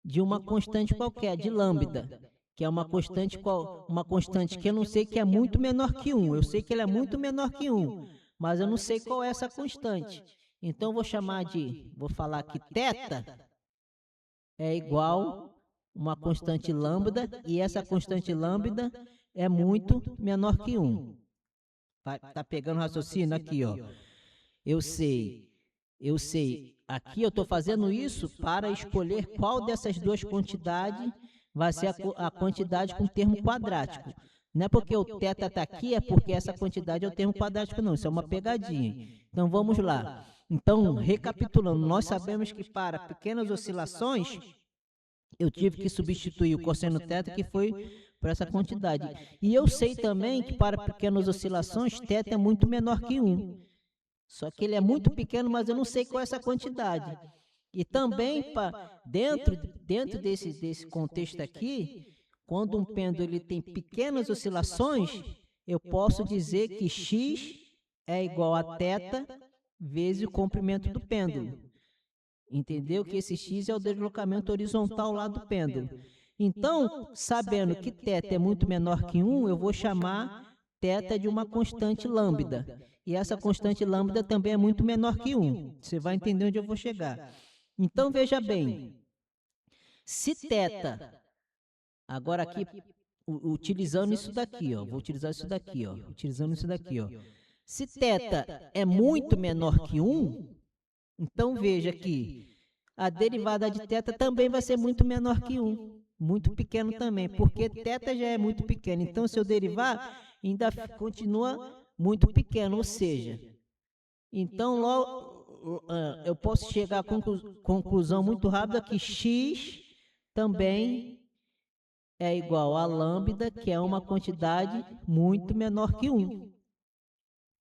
de uma constante qualquer, de lambda, que é uma constante que eu não sei que é muito menor que 1. Eu sei que ela é muito menor que 1, mas eu não sei qual é essa constante. Então vou falar que θ é igual uma constante lambda, e essa constante lambda é muito menor que 1. Tá pegando o raciocínio aqui, ó. Eu sei. Aqui eu estou fazendo isso para escolher qual dessas duas quantidades vai ser a quantidade com termo quadrático. Não é porque o θ está aqui, é porque essa quantidade é o termo quadrático, não. Isso é uma pegadinha. Então vamos lá. Então, recapitulando, nós sabemos que para pequenas oscilações, eu tive que substituir o cosseno θ, que foi por essa quantidade. E eu sei também que para pequenas oscilações, θ é muito menor que 1. Só que ele é muito pequeno, mas eu não sei qual é essa quantidade. E também, dentro desse contexto aqui, quando um pêndulo ele tem pequenas oscilações, eu posso dizer que x é igual a θ vezes o comprimento do pêndulo. Entendeu? Que esse x é o deslocamento horizontal lá do pêndulo. Então, sabendo que θ é muito menor que 1, eu vou chamar θ de uma constante lambda. E essa constante lambda também é muito menor que 1. Você vai entender onde eu vou chegar. Então, veja bem. Se θ, agora aqui, utilizando isso daqui, ó, vou utilizar isso daqui, ó, utilizando isso daqui, ó. Se θ é muito menor que 1, então veja que a derivada de θ também vai ser muito menor que 1. Muito pequeno também, porque θ já é muito pequeno. Então, se eu derivar, ainda continua muito pequeno, ou seja, então logo eu posso chegar à conclusão muito rápida que x também é igual a lambda, que é uma quantidade muito menor que 1.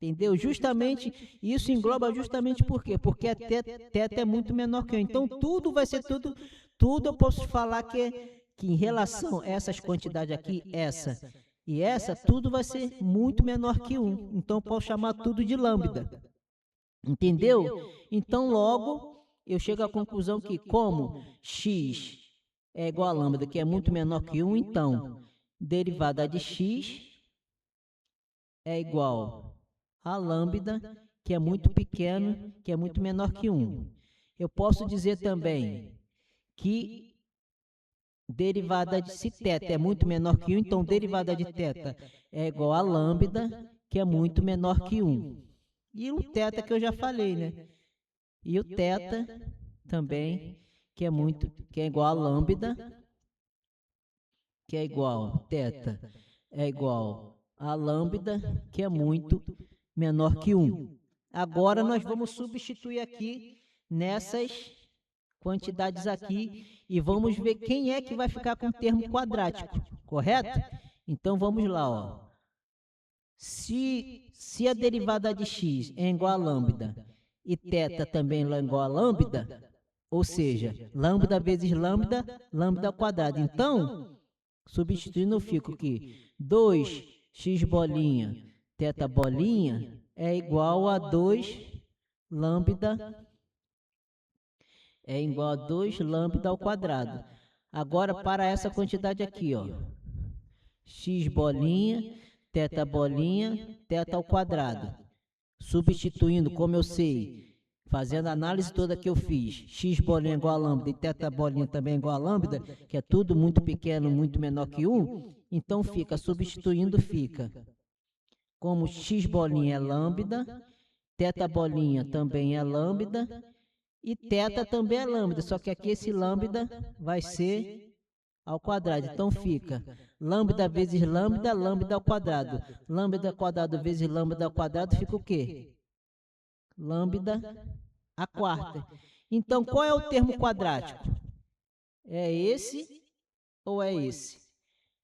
Entendeu? Justamente, isso engloba justamente por quê? Porque a θ é muito menor que 1. Então, tudo vai ser tudo eu posso falar que em relação a essas quantidades aqui, essa e essa, tudo vai ser muito menor que 1. Então, eu posso chamar tudo de lambda. Entendeu? Então, logo, eu chego à conclusão que, como x é igual a lambda, que é muito menor que 1, então, derivada de x é igual a lambda, que é muito pequeno, que é muito menor que 1. Eu posso dizer também que derivada de se θ é muito menor que 1, então derivada de θ é igual a lambda, que é muito menor que 1. E o θ que eu já falei, né? E o θ também, que é igual a lambda, que é igual, θ é igual a lambda, que é muito menor que 1. Agora nós vamos substituir aqui nessas quantidades aqui e vamos ver quem é que vai ficar com o termo quadrático, correto? Então vamos lá, ó. Se a derivada de x é igual a lambda e θ também é igual a lambda, ou seja, lambda vezes lambda, lambda ao quadrado. Então, substituindo eu fico que 2x bolinha, θ bolinha é igual a 2 lambda é igual a 2 lambda ao quadrado. Agora, para essa quantidade aqui, ó, x bolinha, teta ao quadrado. Substituindo, como eu sei, fazendo a análise toda que eu fiz, x bolinha igual a lambda e teta bolinha também igual a lambda, que é tudo muito pequeno, muito menor que 1, então fica, substituindo, fica como x bolinha é lambda, teta bolinha também é lambda, e teta também é lambda, só que aqui esse lambda vai ser ao quadrado. Então fica lambda vezes lambda, lambda ao quadrado. Lambda ao quadrado vezes lambda ao quadrado fica o quê? Lambda a quarta. Então qual é o termo quadrático? É esse ou é esse?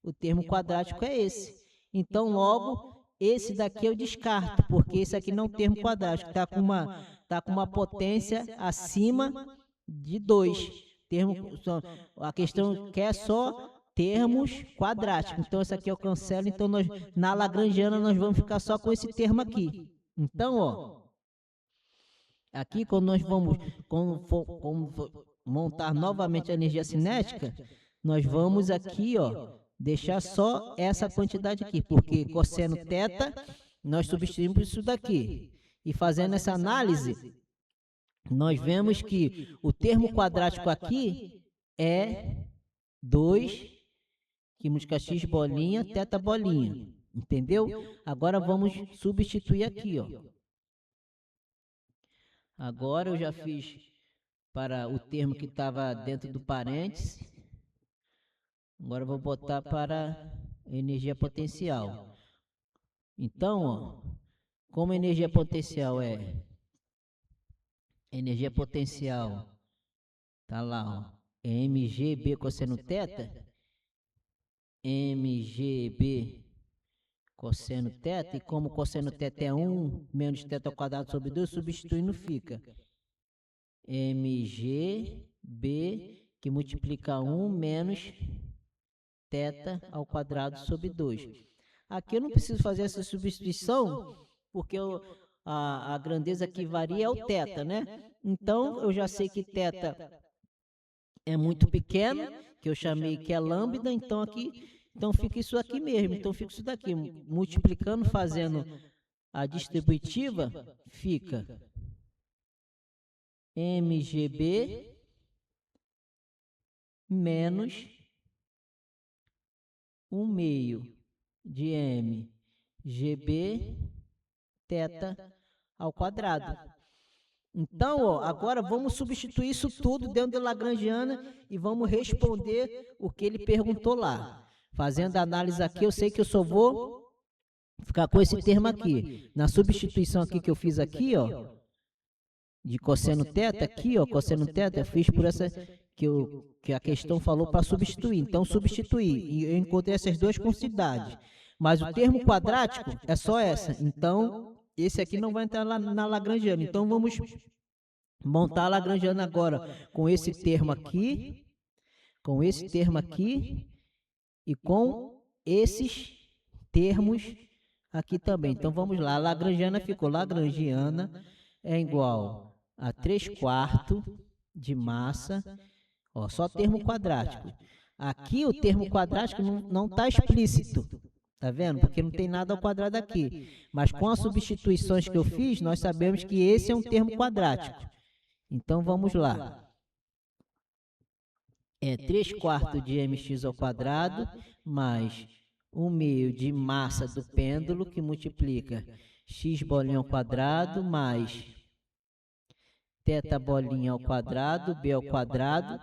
O termo quadrático é esse. Então logo esse daqui eu descarto, porque esse aqui não é um termo quadrático, está com uma potência acima de 2. A questão quer só termos quadráticos. Então, esse aqui eu cancelo. Então, na lagrangiana, nós vamos ficar só com esse termo aqui. Então, ó, aqui quando nós vamos montar novamente a energia cinética, nós vamos aqui, ó, deixar só essa quantidade aqui, porque cosseno teta, nós substituímos isso daqui. E fazendo essa análise, nós vemos que o termo quadrático aqui é 2, que multiplica x bolinha, teta bolinha. Entendeu? Agora vamos substituir aqui, ó. Agora eu já fiz para o termo que estava dentro do parênteses. Agora eu vou botar para energia potencial. Então, ó, como energia potencial energia potencial, tá lá, ó, mgb cosseno teta, mgb cosseno teta, e como cosseno teta é 1 menos teta ao quadrado sobre 2, substituindo fica mgb, que multiplica 1 menos teta ao quadrado sobre 2. Aqui eu não preciso fazer essa substituição, porque a grandeza que varia é o teta, né? Então, eu já sei que teta é muito pequeno, que eu chamei que é lambda, então aqui, então fica isso aqui mesmo. Então, fica isso daqui, multiplicando, fazendo a distributiva, fica mgb menos 1 meio de mgb teta ao quadrado. Então, ó, agora vamos substituir isso tudo dentro da lagrangiana e vamos responder o que ele perguntou lá. Fazendo a análise aqui, eu sei que eu só vou ficar com esse termo aqui. Na substituição aqui que eu fiz aqui, ó, de cosseno teta, aqui, ó, cosseno teta, eu fiz por essa que a questão falou para substituir. Então, substituir. E eu encontrei essas duas quantidades. Mas o termo quadrático é só essa. Então, esse aqui não vai entrar lá na lagrangiana. Então, vamos montar a lagrangiana agora com esse termo aqui, e com esses termos aqui também. Então, vamos lá. A lagrangiana ficou, lagrangiana é igual a 3/4 de massa, ó, só termo quadrático. Aqui o termo quadrático não está explícito, tá vendo? Porque não tem nada ao quadrado aqui. Mas com as substituições que eu fiz, nós sabemos que esse é um termo quadrático. Então vamos lá. É 3/4 de mx ao quadrado mais 1 meio de massa do pêndulo, que multiplica x bolinha ao quadrado mais teta bolinha ao quadrado, b ao quadrado,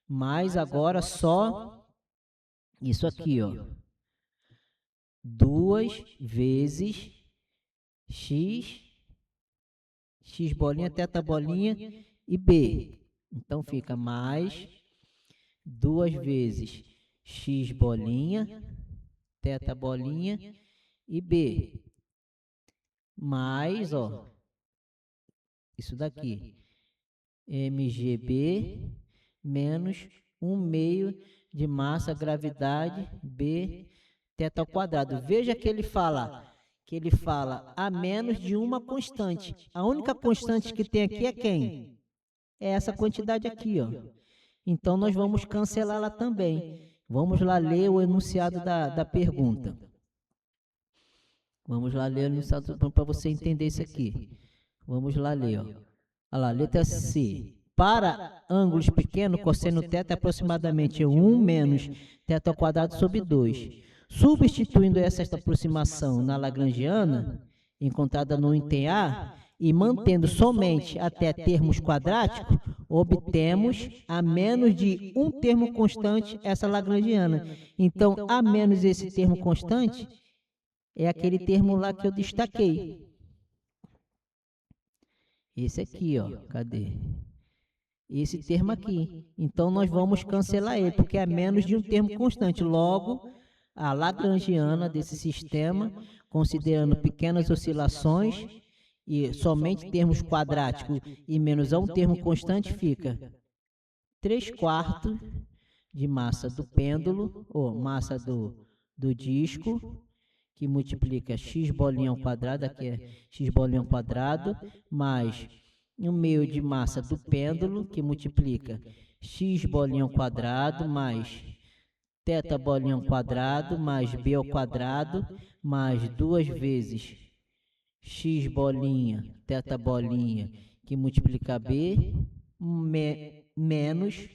mais agora só isso aqui, ó, 2 vezes x bolinha, teta bolinha e b. Então fica mais 2 vezes x bolinha, teta bolinha e b. Mais, ó, isso daqui, mgb menos 1 meio de massa gravidade b teta ao quadrado. Veja que ele fala a menos de uma constante. A única constante que tem aqui é quem? é essa quantidade aqui, ó. Então, nós vamos cancelá-la também. Vamos lá ler o enunciado da pergunta. Vamos lá ler o enunciado para você entender isso aqui. Vamos lá ler, ó. Olha lá, letra C. Para ângulos pequenos, cosseno θ é aproximadamente 1 menos θ ao quadrado sobre 2. Substituindo essa aproximação na lagrangiana, encontrada no item A, e mantendo somente até termos quadráticos, obtemos a menos de um termo constante essa lagrangiana. Então, a menos esse termo constante é aquele termo lá que eu destaquei. Esse aqui, ó, cadê? Esse termo aqui. Então, nós vamos cancelar ele, porque é menos de um termo constante. Logo, a lagrangiana desse sistema, considerando pequenas oscilações e somente termos quadráticos e menos a um termo constante, fica 3/4 de massa do pêndulo, ou massa do disco, que multiplica x bolinha ao quadrado, aqui é x bolinha ao quadrado, mais 1/2 de massa do pêndulo, que multiplica x bolinha ao quadrado, mais θ bolinha ao quadrado, mais b ao quadrado, mais 2 vezes x bolinha, θ bolinha, que multiplica b, menos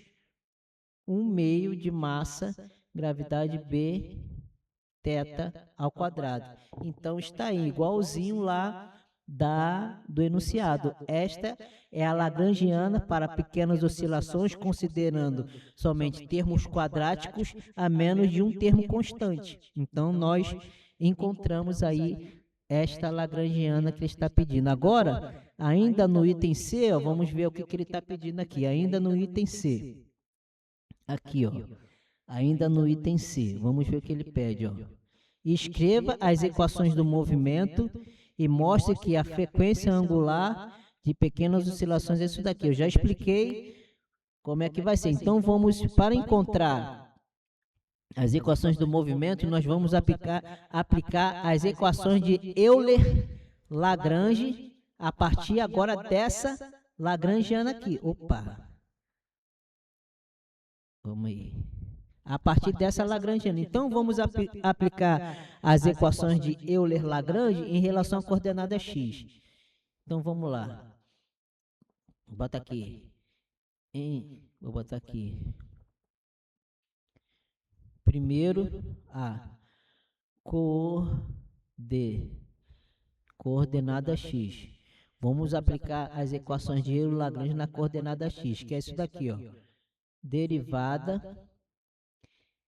1/2 de massa, gravidade b, θ ao quadrado. Então, está aí, igualzinho lá do enunciado. Esta é a lagrangiana para pequenas oscilações, considerando somente termos quadráticos a menos de um termo constante. Então, nós encontramos aí esta lagrangiana que ele está pedindo. Agora, ainda no item C, ó, vamos ver o que ele está pedindo aqui. Ainda no item C. Aqui, ó. Ainda no item C. Vamos ver o que ele pede, ó. Escreva as equações do movimento e mostre que a frequência angular de pequenas oscilações é isso daqui. Eu já expliquei como é que vai ser. Então, vamos, para encontrar as equações do movimento, nós vamos aplicar as equações de Euler-Lagrange a partir agora dessa lagrangiana aqui. Opa! Vamos aí. A partir dessa lagrangiana. Então, vamos aplicar as equações de Euler-Lagrange em relação à coordenada x. Então, vamos lá. Vou botar aqui. Vou botar aqui. Primeiro, a coordenada x. Vamos aplicar as equações de Euler-Lagrange na coordenada x, que é isso daqui, ó. Derivada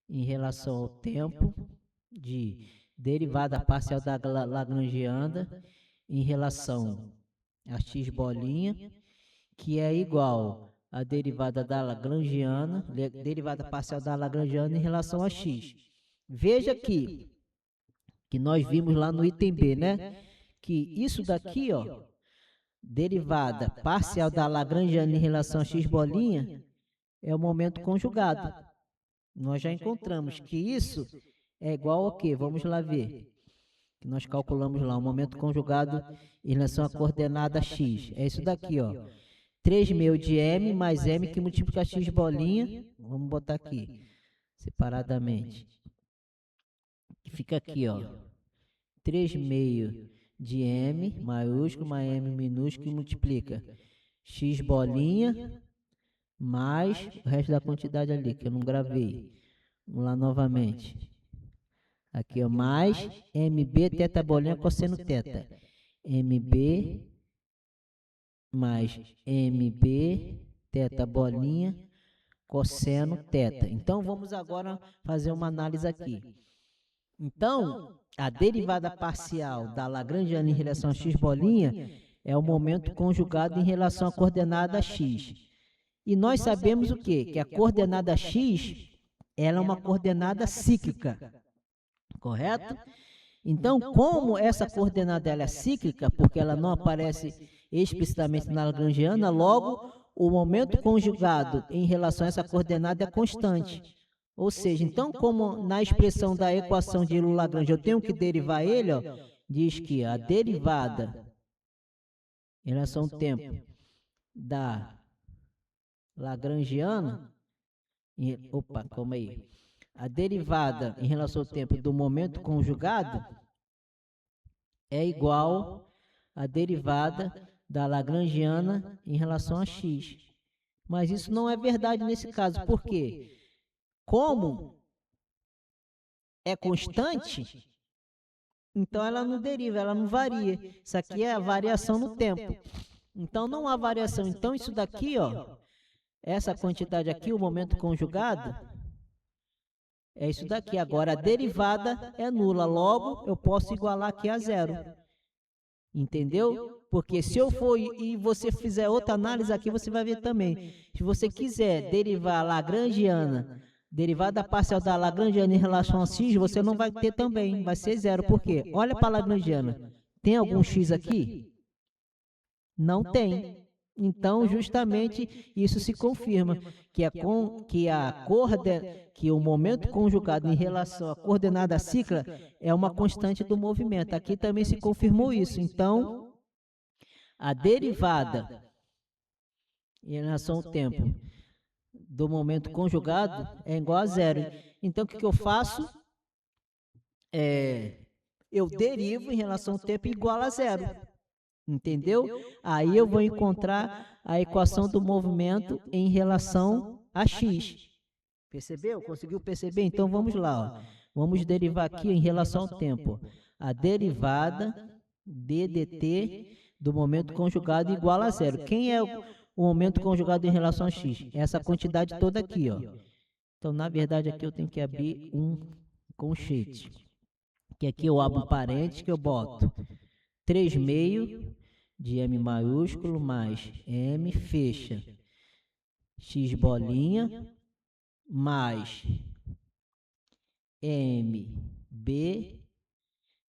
em relação ao tempo de derivada parcial da lagrangiana em relação a x bolinha, que é igual a derivada da lagrangiana, derivada parcial da lagrangiana em relação a x. Veja que nós vimos lá no item B, né? Que isso daqui, ó, derivada parcial da lagrangiana em relação a x bolinha, é o momento conjugado. Nós já encontramos que isso é igual a quê? Vamos lá ver. Nós calculamos lá o momento conjugado em relação à coordenada x. É isso daqui, ó. 3/2 de m mais m que multiplica x bolinha. Vamos botar aqui, separadamente. Fica aqui, ó. 3/2 de m maiúsculo mais m minúsculo que multiplica x bolinha mais o resto da quantidade ali, que eu não gravei. Vamos lá novamente. Aqui, ó, mais mb θ bolinha cosseno θ. mb mais mb θ bolinha cosseno θ. Então, vamos agora fazer uma análise aqui. Então, a derivada parcial da lagrangiana em relação a x bolinha é o momento conjugado em relação à coordenada x. E nós sabemos o quê? Que a coordenada x, ela é uma coordenada cíclica, correto? Então, como essa coordenada ela é cíclica, porque ela não aparece explicitamente na lagrangiana, logo, o momento conjugado em relação a essa coordenada é constante. Ou seja, então, como na expressão da equação de Euler-Lagrange eu tenho que derivar ele, ó, diz que a derivada em relação ao tempo da lagrangiana, opa, calma aí. A derivada em relação ao tempo do momento conjugado é igual à derivada da lagrangiana em relação a x. Mas isso não é verdade nesse caso, por quê? Como é constante, então ela não deriva, ela não varia. Isso aqui é a variação no tempo. Então não há variação. Então isso daqui, ó, essa quantidade aqui, o momento conjugado, é isso daqui. Agora a derivada é nula, logo eu posso igualar aqui a zero. Entendeu? Porque se eu for e você fizer outra análise aqui, você vai ver também. Se você quiser derivar a lagrangiana, derivada parcial da lagrangiana em relação a x, você não vai ter também, vai ser zero. Por quê? Olha para a lagrangiana. Tem algum x aqui? Não tem. Então, justamente, isso se confirma, que o momento conjugado em relação à coordenada cicla é uma constante do movimento. Aqui também se confirmou isso. Então, a derivada em relação ao tempo do momento conjugado é igual a zero. Então, o que eu faço? Eu derivo em relação ao tempo igual a zero. Entendeu? Aí eu vou encontrar a equação do movimento em relação a x. Percebeu? Conseguiu perceber? Então vamos lá. Ó. Vamos derivar aqui em relação ao tempo. A derivada d dt do momento conjugado igual a zero. Quem é o momento conjugado em relação a x? Essa quantidade toda aqui. Ó. Então, na verdade, aqui eu tenho que abrir um colchete. Que aqui eu abro um parênteses que eu boto 3/2 de M maiúsculo mais M fecha X bolinha mais M B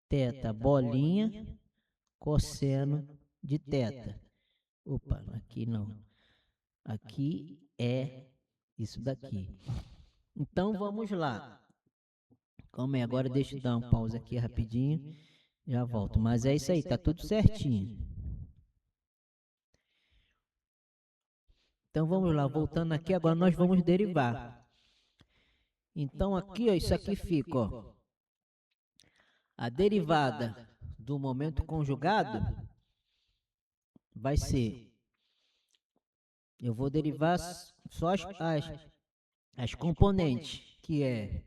teta bolinha cosseno de teta. Opa, aqui não. Aqui é isso daqui. Então vamos lá. Calma aí, agora deixa eu dar uma pausa aqui rapidinho. Já volto, mas é isso aí, tá tudo certinho. Então vamos lá, voltando aqui, agora nós vamos derivar. Então aqui, ó, isso aqui fica, ó. A derivada do momento conjugado vai ser, eu vou derivar só as componentes, que é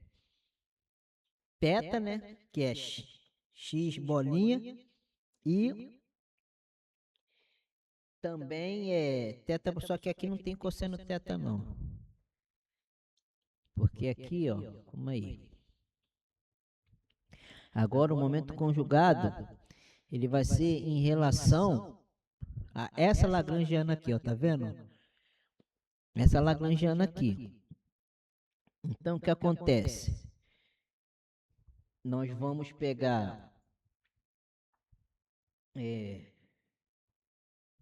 teta, né, que é x bolinha, e também é teta, só que aqui não tem cosseno teta não. Porque aqui, ó, calma aí. Agora o momento conjugado, ele vai ser em relação a essa lagrangiana aqui, ó, tá vendo? Essa lagrangiana aqui. Então o que acontece? Nós vamos pegar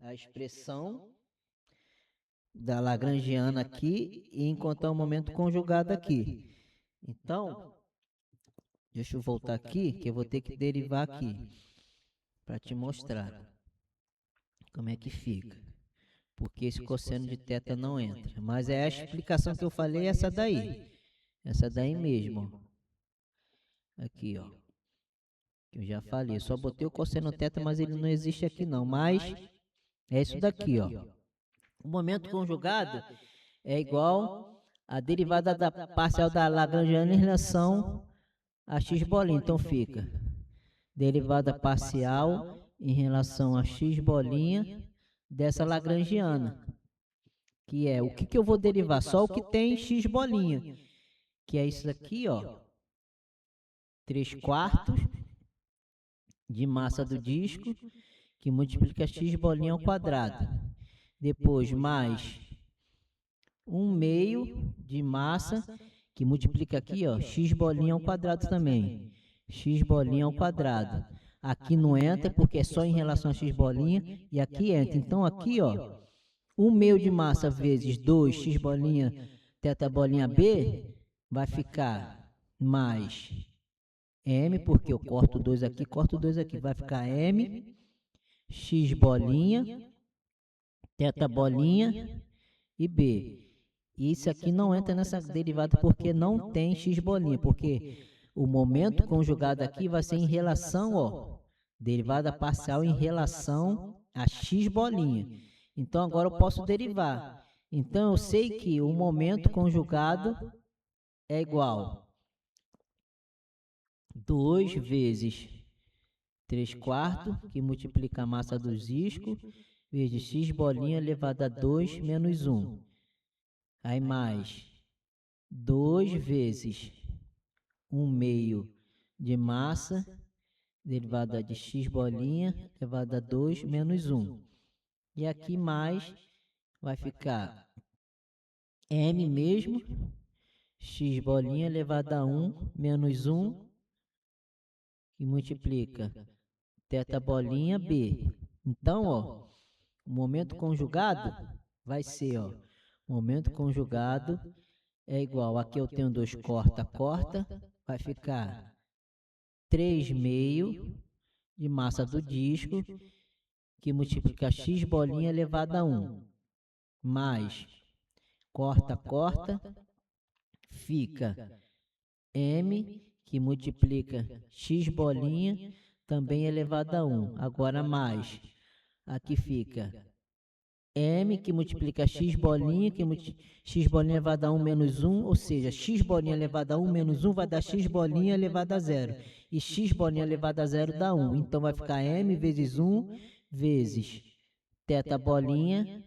a expressão da lagrangiana aqui e encontrar o momento conjugado aqui. Então, deixa eu voltar aqui, que eu vou ter que derivar aqui, para te mostrar como é que fica. Porque esse cosseno de teta não entra. Mas é a explicação que eu falei, essa daí. Essa daí mesmo. Aqui, ó. Eu já falei, eu só botei o cosseno teta, mas ele não existe aqui não. Mas é isso daqui, ó. O momento conjugado é igual a derivada da parcial da lagrangiana em relação a x bolinha. Então fica derivada parcial em relação a x bolinha dessa lagrangiana. Que é, o que eu vou derivar? Só o que tem x bolinha. Que é isso aqui, ó. 3/4 de massa do disco, que multiplica x bolinha ao quadrado. Depois, mais 1/2 de massa, que multiplica aqui, ó, x bolinha ao quadrado também. X bolinha ao quadrado. Aqui não entra, porque é só em relação a x bolinha, e aqui entra. Então, aqui, ó, 1/2 de massa vezes 2, x bolinha, teta bolinha B, vai ficar mais M, porque eu corto 2 aqui, corto 2 aqui, vai ficar M, x bolinha, teta bolinha, e B. Isso aqui não entra nessa derivada porque não tem x bolinha, porque o momento conjugado aqui vai ser em relação, ó, derivada parcial em relação a x bolinha. Então agora eu posso derivar. Então eu sei que o momento conjugado é igual 2 vezes 3/4, que multiplica a massa do disco, vezes x bolinha elevado a 2 menos 1. Aí mais 2 vezes 1/2 de massa, derivada de x bolinha, elevada a 2 menos 1. E aqui mais vai ficar m mesmo, x bolinha elevada a 1 menos 1, que multiplica θ bolinha b. Então, ó, o momento conjugado vai ser, ó, momento conjugado é igual, aqui eu tenho 2 corta, corta, vai ficar 3/2 de massa do disco, que multiplica x bolinha elevada a 1, mais, corta, corta, fica m, que multiplica x bolinha, também elevada a 1. Agora mais, aqui fica m, que multiplica x bolinha, x bolinha elevada a 1 menos 1, ou seja, x bolinha elevada a 1 menos 1 vai dar x bolinha elevada a 0. E x bolinha elevada a 0 dá 1. Então vai ficar m vezes 1 vezes θ bolinha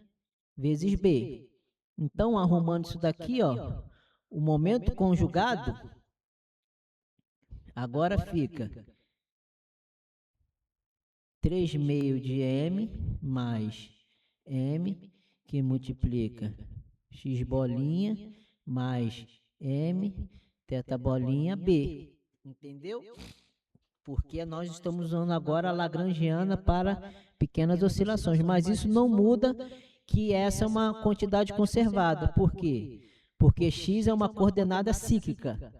vezes b. Então, arrumando isso daqui, ó, o momento conjugado agora fica 3/2 de m mais m, que multiplica x bolinha mais m, θ bolinha b. Entendeu? Porque nós estamos usando agora a lagrangiana para pequenas oscilações, mas isso não muda que essa é uma quantidade conservada. Por quê? Porque x é uma coordenada cíclica.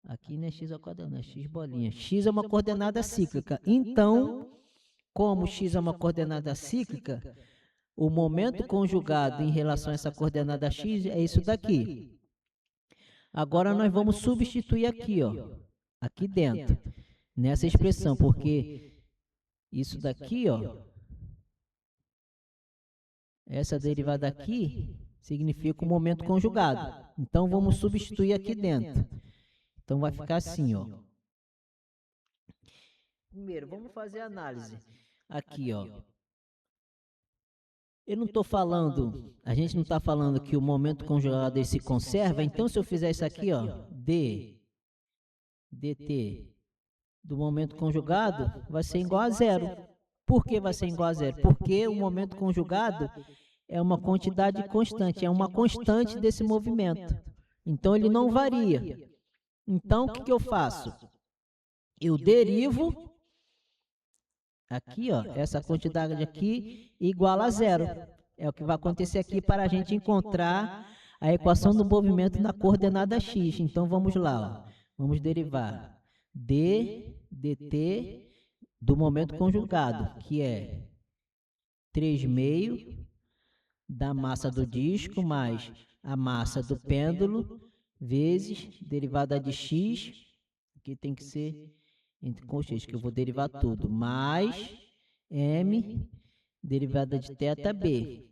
Aqui não é x ao quadrado, não é x bolinha. X é uma coordenada cíclica. Então, como x é uma coordenada cíclica, o momento conjugado em relação a essa coordenada x é isso daqui. Agora nós vamos substituir aqui, ó, aqui dentro, nessa expressão, porque isso daqui, ó, essa derivada aqui significa o momento conjugado. Então vamos substituir aqui dentro. Então vai ficar assim, ó. Primeiro, vamos fazer a análise. Aqui, ó. Eu não estou falando, a gente não está falando que o momento conjugado ele se conserva, então se eu fizer isso aqui, ó, dt do momento conjugado vai ser igual a 0. Por que vai ser igual a 0? Porque o momento conjugado é uma quantidade constante, é uma constante desse movimento. Então ele não varia. Então o que eu faço? Eu derivo aqui, ó, essa quantidade aqui igual a 0. É o que vai acontecer aqui para a gente encontrar a equação do movimento na coordenada x. Então vamos lá, ó. Vamos derivar dt do momento conjugado, que é 3/2 da massa do disco mais a massa do pêndulo vezes derivada de x, que tem que ser entre com x, que eu vou derivar tudo, mais m derivada de θb.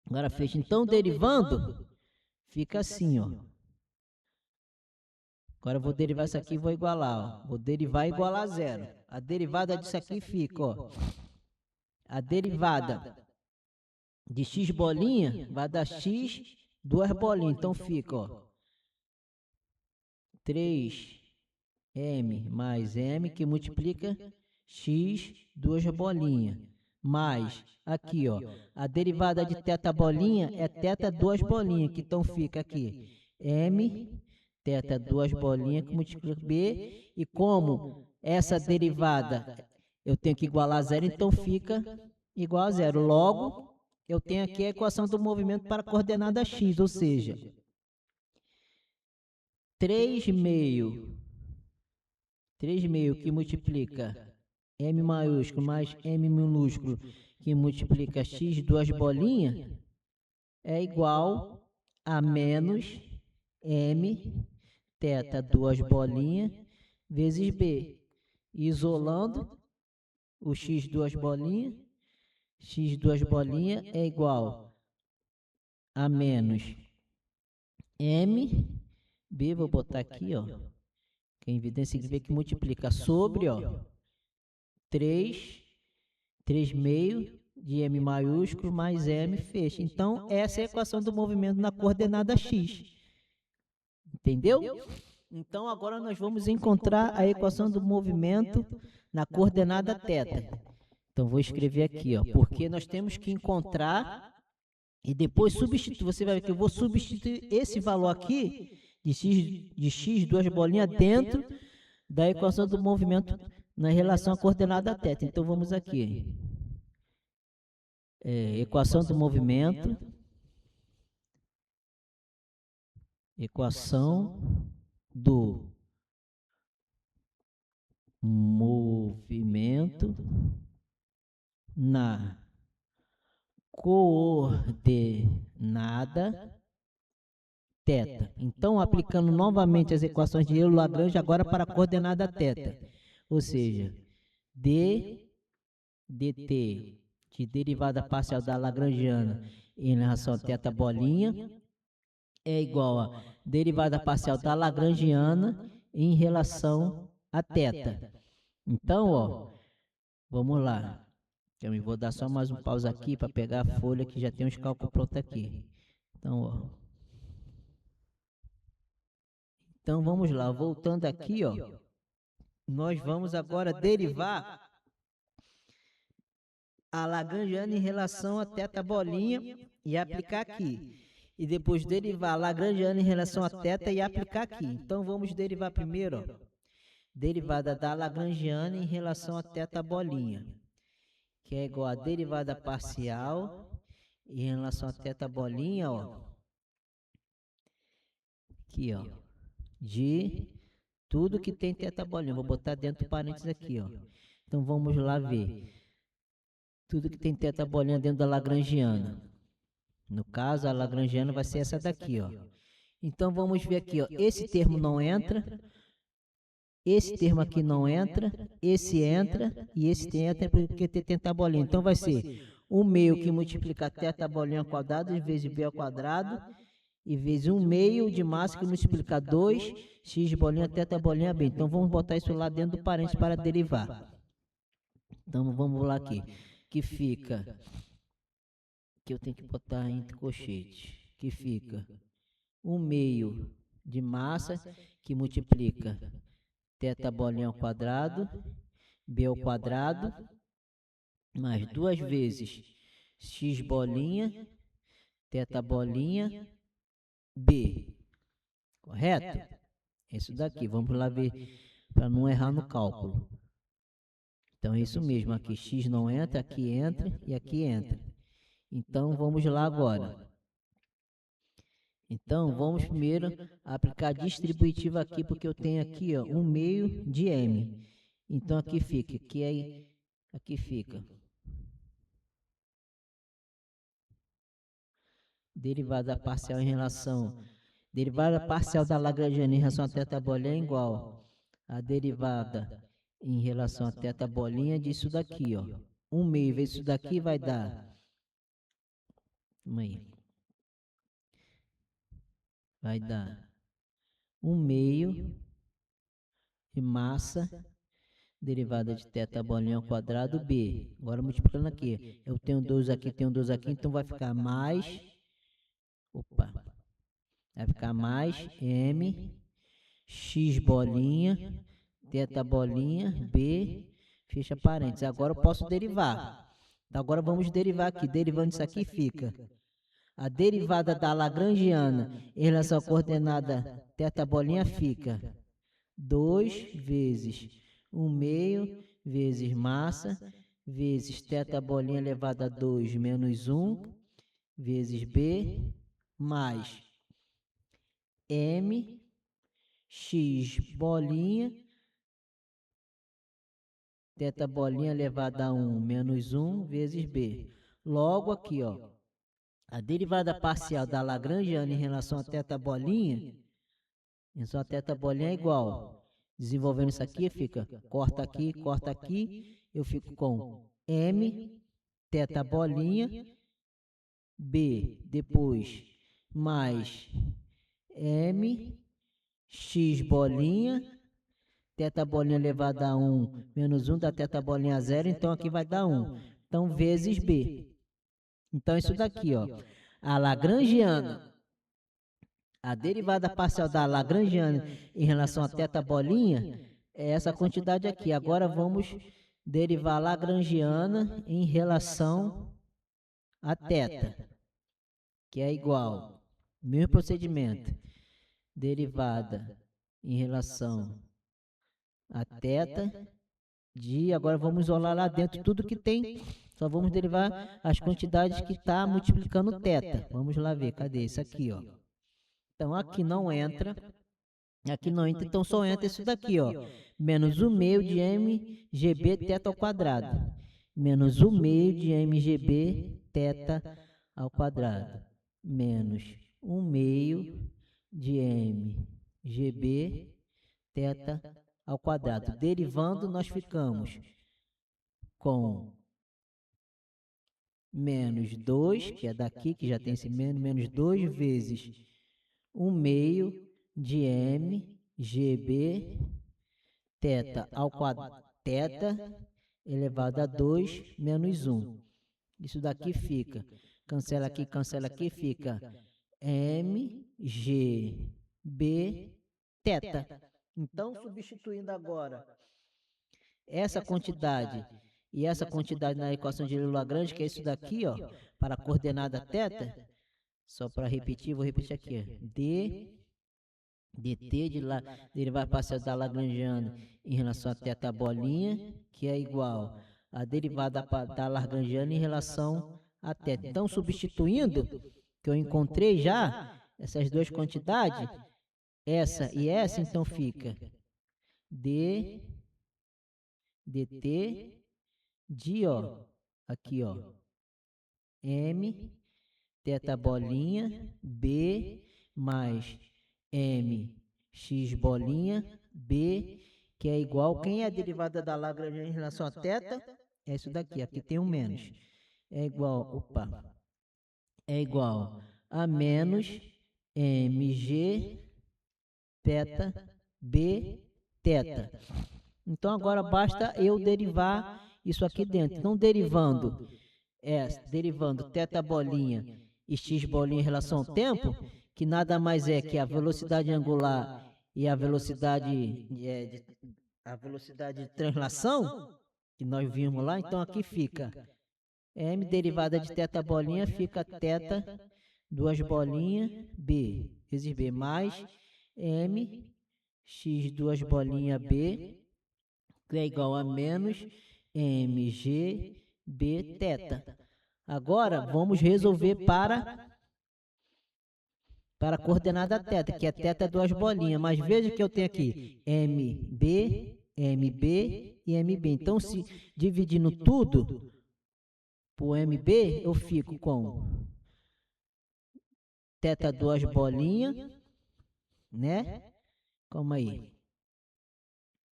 Agora fecha. Então, derivando, fica assim, ó. Agora eu vou derivar isso aqui e vou igualar, ó. Vou derivar igual a 0. A derivada disso aqui fica, ó. A derivada de x bolinha vai dar x 2 bolinhas. Então fica, ó. 3m mais m, que multiplica x 2 bolinhas. Mais, aqui, ó. A derivada de θ bolinha é θ 2 bolinhas, que então fica aqui. M θ 2 bolinhas, que multiplica b. E como essa derivada eu tenho que igualar a 0, então fica igual a 0. Logo, eu tenho aqui a equação do movimento para a coordenada x, ou seja, 3/2 que multiplica m maiúsculo mais m minúsculo, que multiplica x 2 bolinhas, é igual a menos M θ, duas bolinhas, vezes B. Isolando o x duas bolinhas é igual a menos M, B, vou botar aqui, ó, que a evidência significa que multiplica sobre, ó, 3 meio de M maiúsculo mais M fecha. Então, essa é a equação do movimento na coordenada x. Entendeu? Então, agora nós vamos encontrar a equação do movimento na coordenada θ. Então, vou escrever aqui, ó, porque nós temos que encontrar e depois substituir. Você vai ver que eu vou substituir esse valor aqui de x duas bolinhas dentro da equação do movimento na relação à coordenada θ. Então, vamos aqui. Equação do movimento. Equação do movimento na coordenada θ. Então, aplicando novamente as equações de Euler-Lagrange agora para a coordenada θ. Ou seja, dt de derivada parcial da lagrangiana em relação a θ bolinha é igual a derivada parcial da lagrangiana em relação a θ. Então, ó, vamos lá. Então, eu vou dar só mais um pausa aqui para pegar a folha que já tem os cálculos prontos aqui. Então, ó. Então, vamos lá. Voltando aqui, ó. Nós vamos agora derivar a lagrangiana em relação a θ bolinha e aplicar aqui. E depois derivar a lagrangiana em relação a θ e aplicar aqui. Então, vamos derivar primeiro, ó, derivada da lagrangiana em relação a θ bolinha, que é igual a derivada parcial em relação a θ bolinha, ó, aqui, ó, de tudo que tem θ bolinha. Vou botar dentro do parênteses aqui, ó. Então, vamos lá ver. Tudo que tem θ bolinha dentro da lagrangiana. No caso, a lagrangiana vai ser essa daqui, ó. Então, vamos ver aqui, ó. Esse termo não entra. Esse termo aqui não entra. Esse entra. E esse entra porque tem θ bolinha. Então, vai ser 1 meio que multiplica θ bolinha ao quadrado vezes b ao quadrado. E vezes 1 meio de massa que multiplica 2 x bolinha θ bolinha b. Então, vamos botar isso lá dentro do parênteses para derivar. Então, vamos lá aqui. Que fica, que eu tenho que botar entre colchetes, que fica 1 meio de massa que multiplica θ bolinha ao quadrado, b ao quadrado, mais 2 vezes x bolinha, θ bolinha, b. Correto? Isso daqui, vamos lá ver, para não errar no cálculo. Então, é isso mesmo, aqui x não entra, aqui entra e aqui entra. Então, vamos lá agora. Então, vamos primeiro aplicar a distributiva aqui, porque eu tenho aqui, ó, 1 meio de m. Então, aqui fica, aqui fica. Derivada parcial em relação... Derivada parcial da lagrangiana em relação a θ bolinha é igual a derivada em relação a θ bolinha disso daqui, ó. 1 meio vezes isso daqui vai dar... Vai dar 1 meio de massa derivada de θ bolinha ao quadrado b. Agora multiplicando aqui. Eu tenho 2 aqui, tenho 2 aqui, então vai ficar mais... Opa! Vai ficar mais m x bolinha, θ bolinha, b, fecha parênteses. Agora eu posso derivar. Então, agora vamos derivar aqui. Derivando isso aqui fica a derivada da lagrangiana em relação à coordenada θ bolinha fica 2 vezes 1 meio vezes massa vezes θ bolinha elevado a 2 menos 1 vezes b mais m x bolinha θ bolinha elevado a 1 menos 1 vezes b. Logo aqui, ó, A derivada parcial da lagrangiana em relação a θ bolinha, em relação a θ bolinha é igual. Desenvolvendo isso aqui, fica corta aqui, eu fico com m θ bolinha b depois mais m x bolinha, θ bolinha elevado a 1 menos 1 dá θ bolinha a 0, então aqui vai dar 1. Então, vezes b. Então, isso daqui, ó, a lagrangiana, a derivada parcial da lagrangiana em relação a θ bolinha é essa quantidade aqui. Agora, vamos derivar a lagrangiana em relação a θ, que é igual, mesmo procedimento, derivada em relação a θ de, agora vamos isolar lá dentro tudo que tem, só vamos derivar as quantidades que está multiplicando θ. Vamos lá ver, cadê? Isso aqui, ó. Então, aqui não entra, então só entra isso daqui, ó. Menos 1/2 de mgb θ ao quadrado. Menos 1/2 de mgb θ ao quadrado. Menos 1/2 de mgb θ ao quadrado. Derivando, nós ficamos com menos 2, que é daqui, que já tem esse menos 2 vezes 1/2 de mgb θ ao quadrado, θ elevado a 2 menos 1. Isso daqui fica, cancela aqui, fica mgb θ. Então, substituindo agora essa quantidade e essa quantidade na equação de Lagrange, que é isso daqui, ó, para a coordenada θ, só para repetir, vou repetir aqui, dt de derivada parcial da lagrangiana em relação a θ bolinha, que é igual a derivada da lagrangiana em relação a θ. Então, substituindo, que eu encontrei já essas duas quantidades, essa e essa, então fica dt de, ó, aqui, ó, m θ bolinha b mais m x bolinha b, que é igual, quem é a derivada da lagrangiana em relação a θ? É isso daqui, aqui tem um menos. É igual, é igual a menos mg θ b θ. Então, agora basta eu derivar isso aqui dentro. Então, derivando θ bolinha e x bolinha em relação ao tempo, que nada mais é que a velocidade angular e a velocidade de translação, que nós vimos lá. Então, aqui fica m derivada de θ bolinha, fica θ, duas bolinhas, b, vezes b, mais m, x, duas bolinhas, b, que é igual a menos mg b θ. Agora, vamos resolver para a coordenada θ, que é θ duas bolinhas. Mas veja que eu tenho aqui mb, mb e mb. Então, se dividindo tudo por mb, eu fico com θ duas bolinhas, né? Calma aí.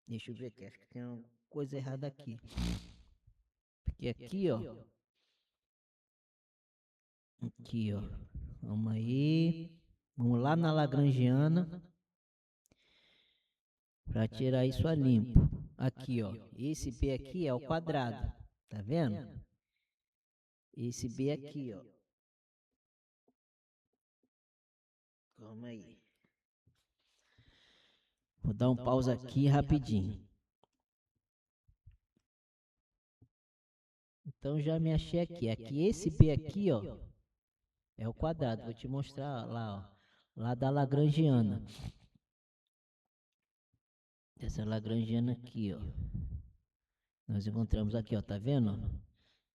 Deixa eu ver aqui, acho que tem uma coisa errada aqui. Porque aqui, ó. Aqui, ó. Vamos aí. Vamos lá na lagrangiana para tirar isso a limpo. Aqui, ó. Esse b aqui é ao quadrado. Tá vendo? Esse b aqui, ó. Calma aí. Vou dar um pausa aqui rapidinho. Então já me achei aqui. Aqui esse b aqui, ó, é o quadrado. Vou te mostrar lá, ó, lá da lagrangiana. Essa lagrangiana aqui, ó. Nós encontramos aqui, ó, tá vendo?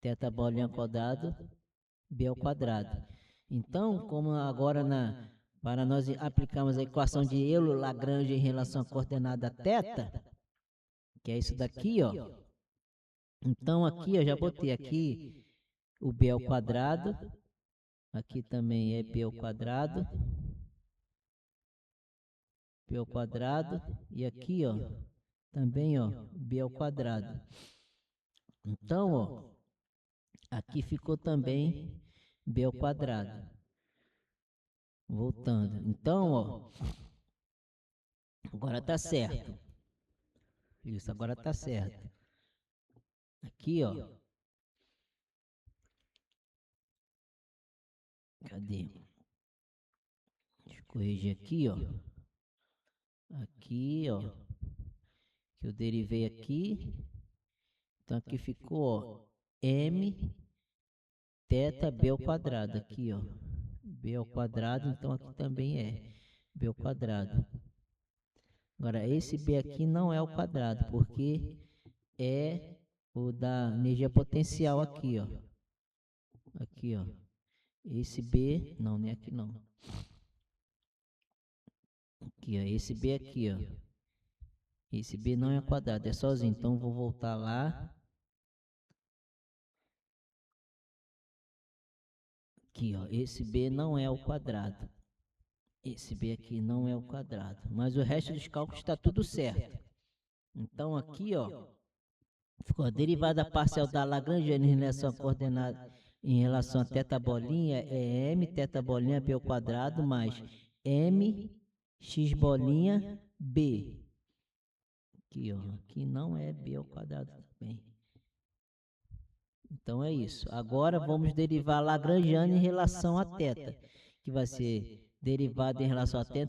Θ bolinha ao quadrado, b ao quadrado. Então, como agora para nós aplicarmos a equação de Euler-Lagrange em relação à coordenada θ, que é isso daqui, ó. Então aqui eu já botei aqui o b ao quadrado, Aqui também é b ao quadrado. B ao quadrado. E aqui, ó, também, ó, b ao quadrado. Então, ó, aqui ficou também b ao quadrado. Voltando. Então, ó, agora tá certo. Isso, agora tá certo. Aqui, ó. Cadê? Deixa eu corrigir aqui, ó. Aqui, ó. Que eu derivei aqui. Então aqui ficou, ó, m teta b ao quadrado. Aqui, ó. B ao quadrado, então aqui também é b ao quadrado. Agora, esse b aqui não é ao quadrado, porque é o da energia potencial aqui, ó. Aqui, ó. Esse b, não, nem aqui não. Aqui, ó. Esse b aqui, ó. Esse b não é ao quadrado, é sozinho. Então, vou voltar lá. Aqui, ó. Esse b não é ao quadrado. Esse b aqui não é ao quadrado. Mas o resto dos cálculos está tudo certo. Então, aqui, ó. Ficou a derivada parcial da Lagrangiana em relação à coordenada, em relação a θ bolinha, é m θ bolinha b ao quadrado mais m x bolinha b. Aqui, ó, aqui não é b ao quadrado também. Então é isso. Agora vamos derivar a Lagrangiana em relação a θ, que vai ser derivada em relação a θ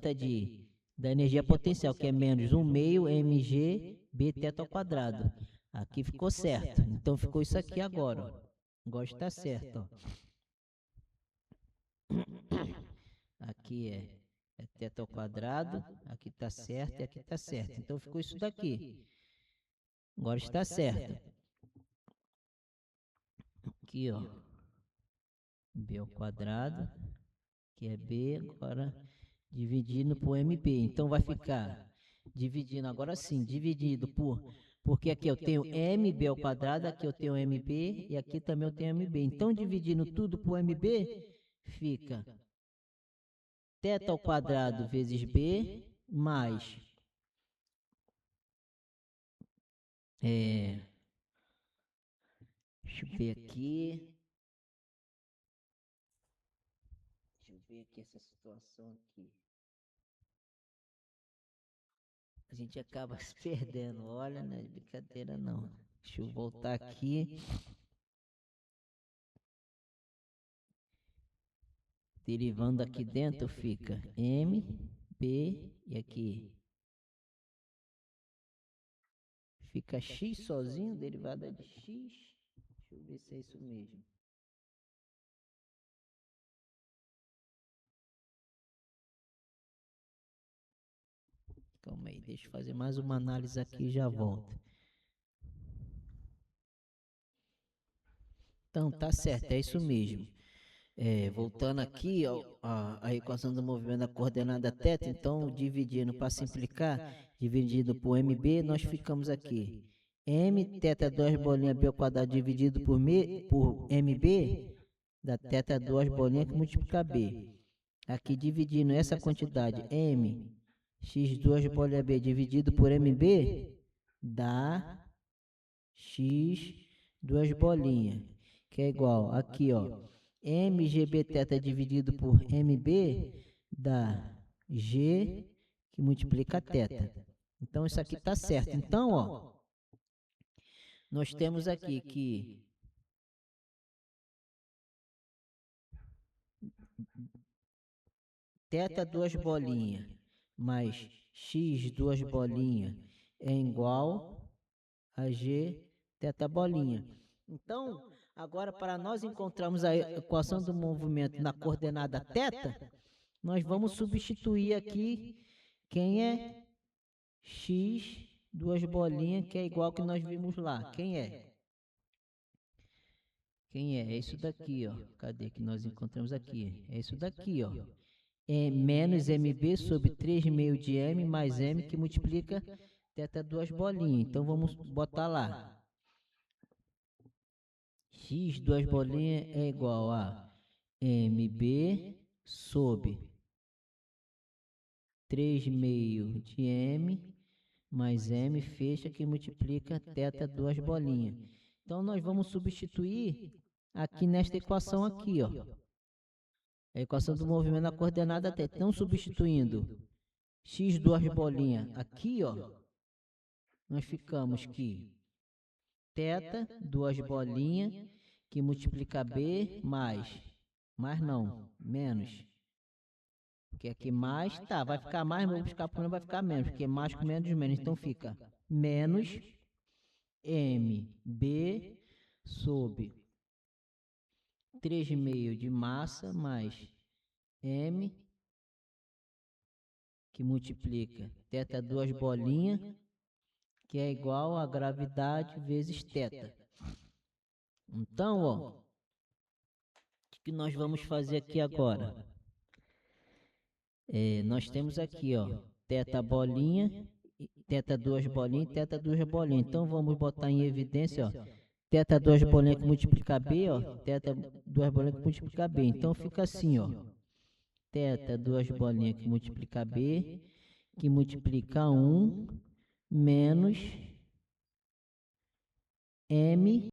da energia potencial, que é menos 1 meio mg b θ ao quadrado. Aqui ficou certo. Então ficou isso aqui agora, ó. Agora está certo, ó. Aqui é θ ao quadrado, aqui está certo e aqui está certo. Então ficou isso daqui. Agora está certo. Aqui, ó. B ao quadrado, que é B, agora dividindo por MB. Então vai ficar dividindo, agora sim, dividido por... Porque aqui eu tenho MB ao quadrado, aqui eu tenho MB e aqui também eu tenho MB. Então, dividindo tudo por MB, fica θ ao quadrado vezes B mais... deixa eu ver aqui. Deixa eu ver aqui essa situação aqui. A gente acaba se perdendo. Olha, não é brincadeira não. Deixa eu voltar aqui. Derivando aqui dentro fica M, B e aqui fica X sozinho, derivada de X. Deixa eu ver se é isso mesmo. Calma aí, deixa eu fazer mais uma análise aqui e já volto. Então, tá certo, é isso mesmo. Voltando aqui a equação do movimento da coordenada θ, então, dividindo para simplificar, dividido por MB, nós ficamos aqui. M θ 2 bolinha B ao quadrado dividido por MB, dá θ 2 bolinha que multiplica B. Aqui dividindo essa quantidade, M, x2 bolinha B dividido por MB, dá x 2 bolinhas, que é igual, aqui ó, mgb θ dividido por mb, dá g que multiplica θ. Então isso aqui está certo. Então, ó, nós temos aqui que θ 2 bolinhas mais x 2 bolinhas é igual a g θ bolinha. Então, agora para nós encontrarmos a equação do movimento na coordenada θ, nós vamos substituir aqui quem é x, duas bolinhas, que é igual que nós vimos lá. Quem é? Quem é? É isso daqui, ó. Cadê que nós encontramos aqui? É isso daqui, ó. É menos mb sobre 3 meio de m mais m que multiplica θ duas bolinhas. Então vamos botar lá. X duas bolinhas é igual a MB sobre 3 meio de M mais M fecha que multiplica θ duas bolinhas. Então, nós vamos substituir aqui nesta equação aqui, ó. A equação do movimento na coordenada θ. Então, substituindo x duas bolinhas aqui, ó, nós ficamos que θ duas bolinhas que multiplica B mais não, menos. Porque aqui mais, tá, vai ficar mais, mas vou buscar por vai ficar menos, porque mais com menos, então fica menos MB sobre 3 meio de massa mais M, que multiplica θ duas bolinhas, que é igual a gravidade vezes θ. Então, ó, o que nós vamos fazer aqui agora? Nós temos aqui, ó, θ bolinha, θ duas bolinhas e θ duas bolinhas. Então, vamos botar em evidência, ó, θ duas bolinhas que multiplica B, ó, θ duas bolinhas que multiplica B. Então, fica assim, ó, θ duas bolinhas que multiplica B, que multiplica 1 menos M